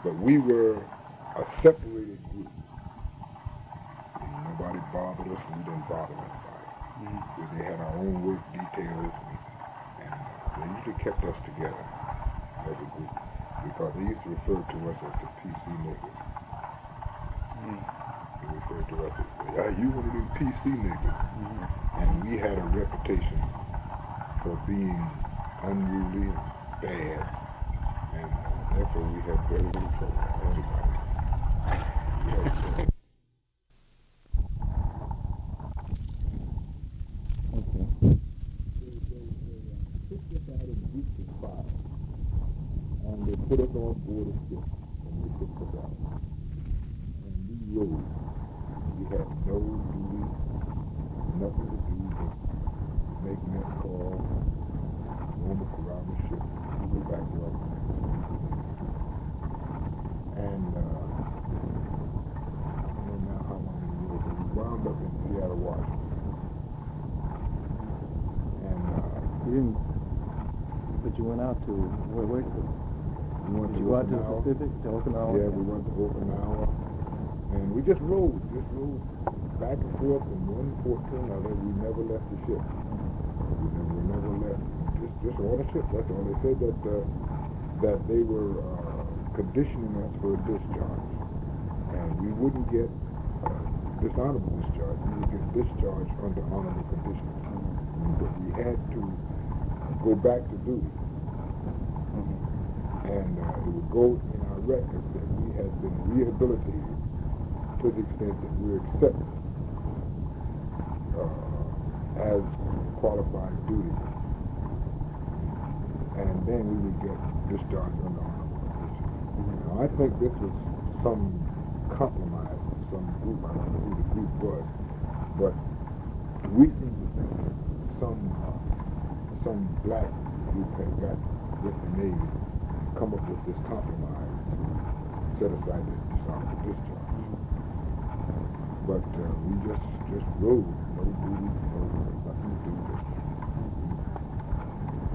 But we were a separated group. And nobody bothered us, and we didn't bother anybody. They had our own work details, and they usually kept us together as a group because they used to refer to us as the PC niggas. They referred to us as, you one of them PC niggas. And we had a reputation for being unruly and bad, and therefore we had very little trouble with anybody. And they put us on board a ship, and they took us out. And we rode. We had no duty, nothing to do but make net calls, roam around the ship, and go back to our place. And I don't know now how long we rode, but we wound up in Seattle, Washington. And You didn't, but you went out to, where we went did to you go out to the Okinawa. Pacific, to Okinawa? Yeah, we went to Okinawa, and we just rode back and forth from one port to another. We never left the ship. We never left. Just on the ship. That's all. They said that they were conditioning us for a discharge, and we wouldn't get dishonorable discharge. We would get discharged under honorable conditions. But we had to go back to duty. And it would go in our records that we had been rehabilitated to the extent that we were accepted as qualified duty. And then we would get discharged under honorable conditions. Now, I think this was some compromise from some group. I don't know who the group was. But we seem to think some black group had got with the Navy, come up with this compromise to set aside this dishonorable discharge. But we just rode, no duty, no nothing to do.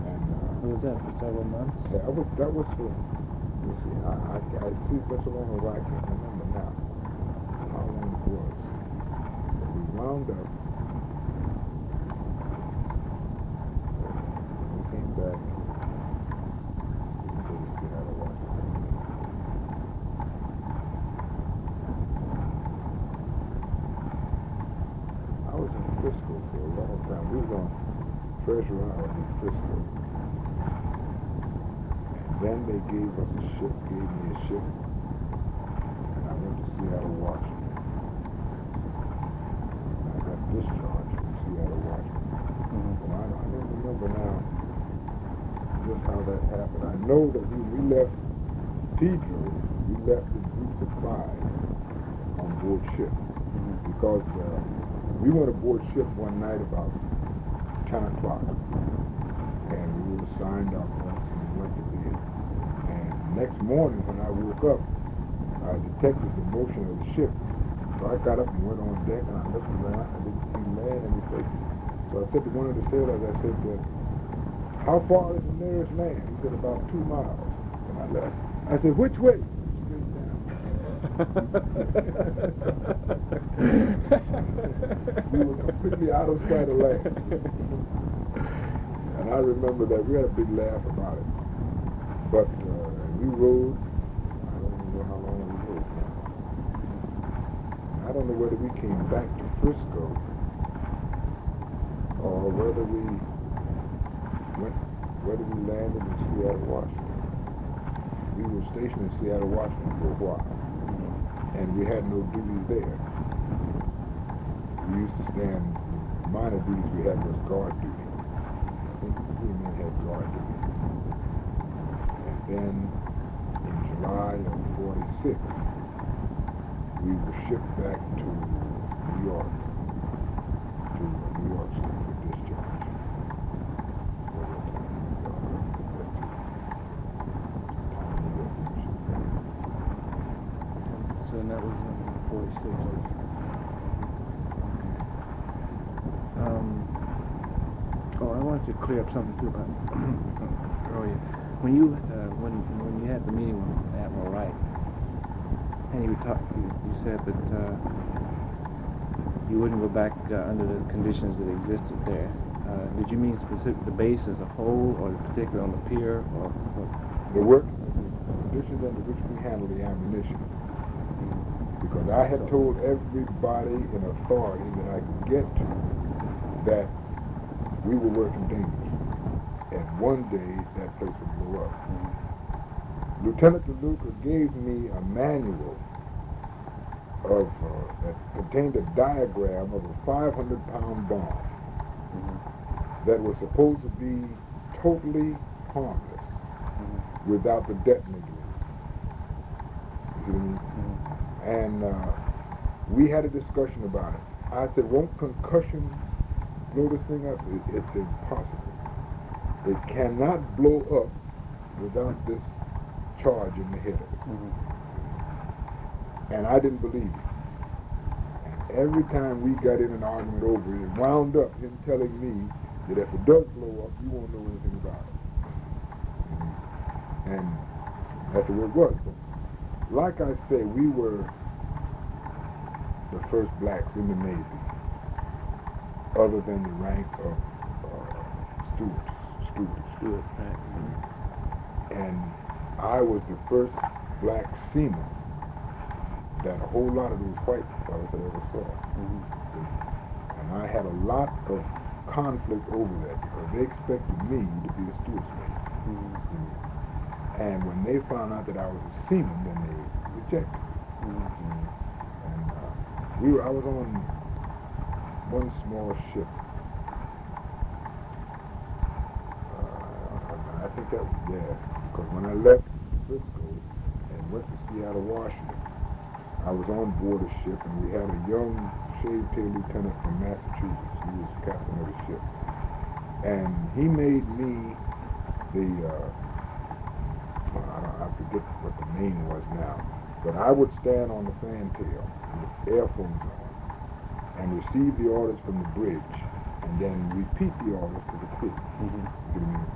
And What was that, for several months? yeah, that was for, you see, I see such a long ago, I can't remember now how long it was. But we wound up, we came back, we didn't see how to watch it. I was in Frisco for a long time. We was on Treasure Island in Frisco. Then they gave us a ship, gave me a ship, and I went to Seattle, Washington. And I got discharged from Seattle, Washington. Well, I don't remember now just how that happened. I know that we left Pedro, we left in groups of 5 on board ship because we went aboard ship one night about 10 o'clock, and we were assigned our bunks and we went to bed. And next morning when I woke up, I detected the motion of the ship. So I got up and went on deck and I looked around. I didn't see land any place. So I said to one of the sailors, I said, how far is the nearest land? He said, about 2 miles. And I left. I said, which way? Straight down. We were completely out of sight of land. And I remember that we had a big laugh about it. But we rode, I don't even know how long we rode now. I don't know whether we came back to Frisco or whether we landed in Seattle, Washington. We were stationed in Seattle, Washington for a while. And we had no duties there. We used to stand, minor duties we had was guard duty. I think the 3 men had guard duty. And then in July of '46, we were shipped back to New York, to New York City for discharge. So that was in 46. I wanted to clear up something too about earlier. When you had the meeting with Admiral Wright, and you said that you wouldn't go back under the conditions that existed there. Did you mean specific the base as a whole, or particularly on the pier, or what? The work, the conditions under which we handle the ammunition. Because I had told everybody in authority that I could get to that we were working dangerously. And one day that place would blow up. Lieutenant DeLuca gave me a manual of that contained a diagram of a 500-pound bomb that was supposed to be totally harmless without the detonator in it. You see what I mean? And we had a discussion about it. I said, won't concussion blow this thing up? It's impossible. It cannot blow up without this charge in the head of it. And I didn't believe it. And every time we got in an argument over it, it wound up him telling me that if it does blow up, you won't know anything about it. And that's the way it was. But like I say, we were the first blacks in the Navy, other than the rank of Stewart. Right. And I was the first black seaman that a whole lot of those white fellas had ever saw. And I had a lot of conflict over that because they expected me to be a steward's mate. And when they found out that I was a seaman, then they rejected me. And I was on one small ship. I think that was there, because when I left Frisco and went to Seattle, Washington, I was on board a ship, and we had a young shaved-tail lieutenant from Massachusetts. He was captain of the ship. And he made me the, I forget what the name was now, but I would stand on the fantail with earphones on and receive the orders from the bridge and then repeat the orders to the crew. Mm-hmm. You know what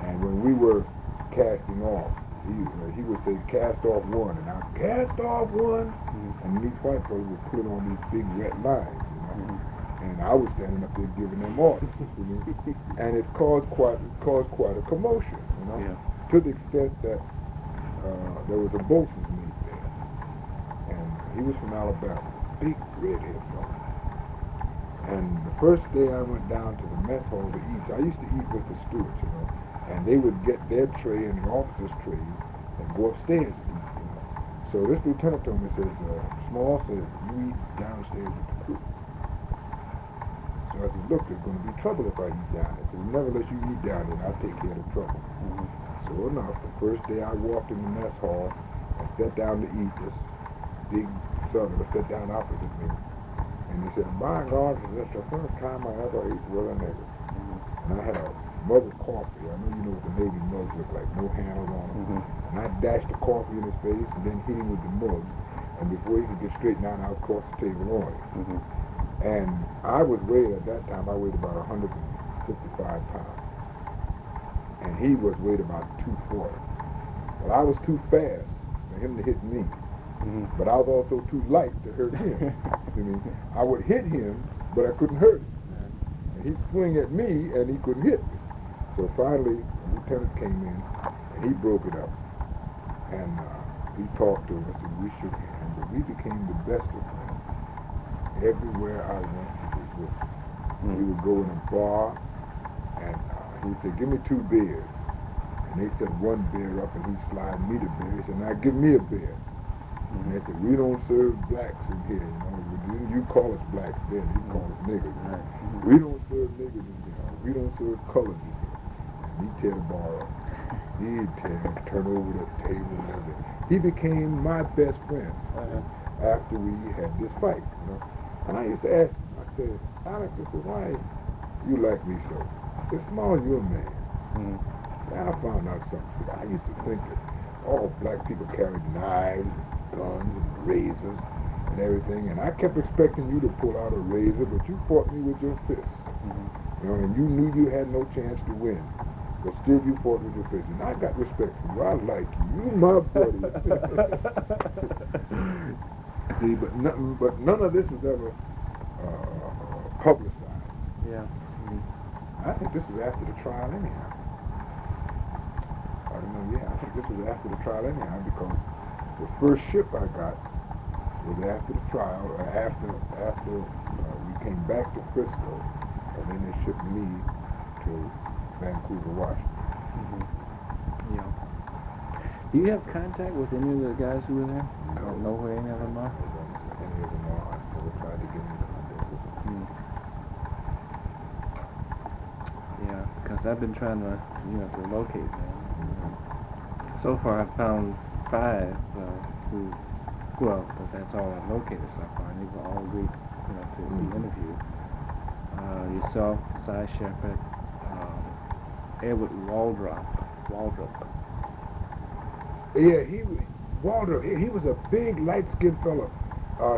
I mean? And when we were casting off, he would say, cast off one, and I'd cast off one, and these white fellas would put on these big red lines, you know, and I was standing up there giving them orders, you know? And it caused quite a commotion, you know, to the extent that there was a boatswain's mate there, and he was from Alabama, big redhead fellow. And the first day I went down to the mess hall to eat, I used to eat with the stewards, you know, and they would get their tray and the officers' trays and go upstairs and eat, you know. So this lieutenant told me, says, Small, said, you eat downstairs with the crew. So I said, look, there's going to be trouble if I eat down there. So never let you eat down there, and I'll take care of the trouble. So enough, the first day I walked in the mess hall and sat down to eat, this big southerner sat down opposite me. And he said, my God, that's the first time I ever ate with a nigger. And I had a mug of coffee. I know you know what the Navy mugs look like, no handles on them. And I dashed the coffee in his face and then hit him with the mug. And before he could get straightened out, I crossed the table on him. And I was weighed, at that time, I weighed about 155 pounds. And he was weighed about 240. Well, I was too fast for him to hit me. But I was also too light to hurt him. I would hit him, but I couldn't hurt him. And he'd swing at me, and he couldn't hit me. So finally, the lieutenant came in, and he broke it up. And he talked to us, and we shook hands, but we became the best of friends. Everywhere I went, he was with me. We would go in a bar, and he said, give me 2 beers. And they set 1 beer up, and he'd slide me the beer. He said, now give me a beer. And they said, we don't serve blacks in here, you know. You call us blacks then, you call us niggers. We don't serve niggers in here. We don't serve colors in here. And he'd tear the bar up. He'd turn over the table and everything. He became my best friend after we had this fight, you know. And I used to ask him, I said, Alex, I said, why you like me so? I said, Small, you're a man. And I found out something. I said, I used to think that all black people carried knives and guns and razors and everything, and I kept expecting you to pull out a razor, but you fought me with your fists. You know, and you knew you had no chance to win, but still you fought with your fists. And I got respect for you. I like you. You my buddy. See, but none of this was ever publicized. Yeah. I think this was after the trial anyhow. I don't know, I think this was after the trial anyhow, because the first ship I got was after the trial, or after we came back to Frisco, and then they shipped me to Vancouver, Washington. Yeah. Do you have contact with any of the guys who were there? No. Don't know where any of them are? Any of them are. I never tried to get in contact with them. Yeah, because I've been trying to, to locate them. So far, I've found 5 but that's all I've located so far, and they've all agreed, to be interviewed. Yourself, Cy Shepherd, Edward Waldrop. Yeah, he was a big, light-skinned fellow.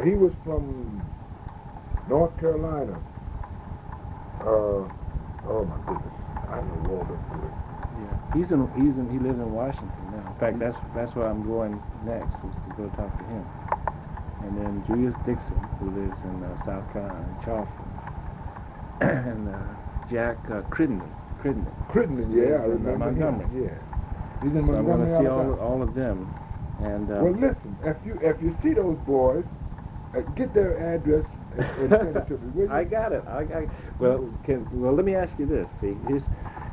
He was from North Carolina. Oh my goodness, I know Waldrop good. Yeah, he lives in Washington now. In fact, that's where I'm going next, is to go talk to him. And then Julius Dixon, who lives in South Carolina, in Charleston, and Jack Crittenden. Crittenden, yeah, I remember Montgomery. him. Yeah, he's in So Montgomery. I'm going to see Alabama. all of them. And well, listen, if you see those boys, get their address and send it to me, will you? I got it. Well, let me ask you this. See,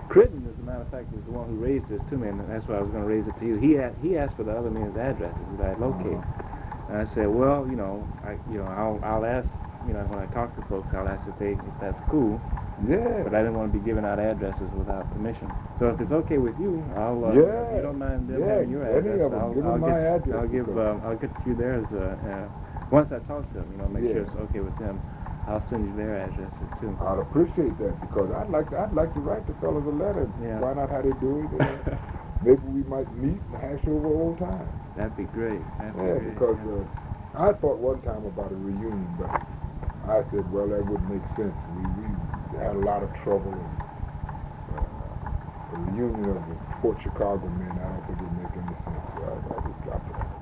Crittenden, as a matter of fact, is the one who raised this to me, and that's why I was going to raise it to you. He asked for the other men's addresses that I located. And I said, well, I'll ask, when I talk to folks, I'll ask if that's cool. Yeah. But I didn't want to be giving out addresses without permission. So if it's okay with you, I'll. If you don't mind them having your address, I'll get you theirs. Once I talk to them, you know, make sure Yeah. it's okay with them, I'll send you their addresses too. I'd appreciate that because I'd like to write the fellas a letter and Yeah. find out how they do it. Maybe we might meet and hash over old times. That'd be great. That'd be Yeah, great. because I thought one time about a reunion, but I said, well, that wouldn't make sense. We had a lot of trouble. And, a reunion of the Fort Chicago men, I don't think it would make any sense. So I just dropped it.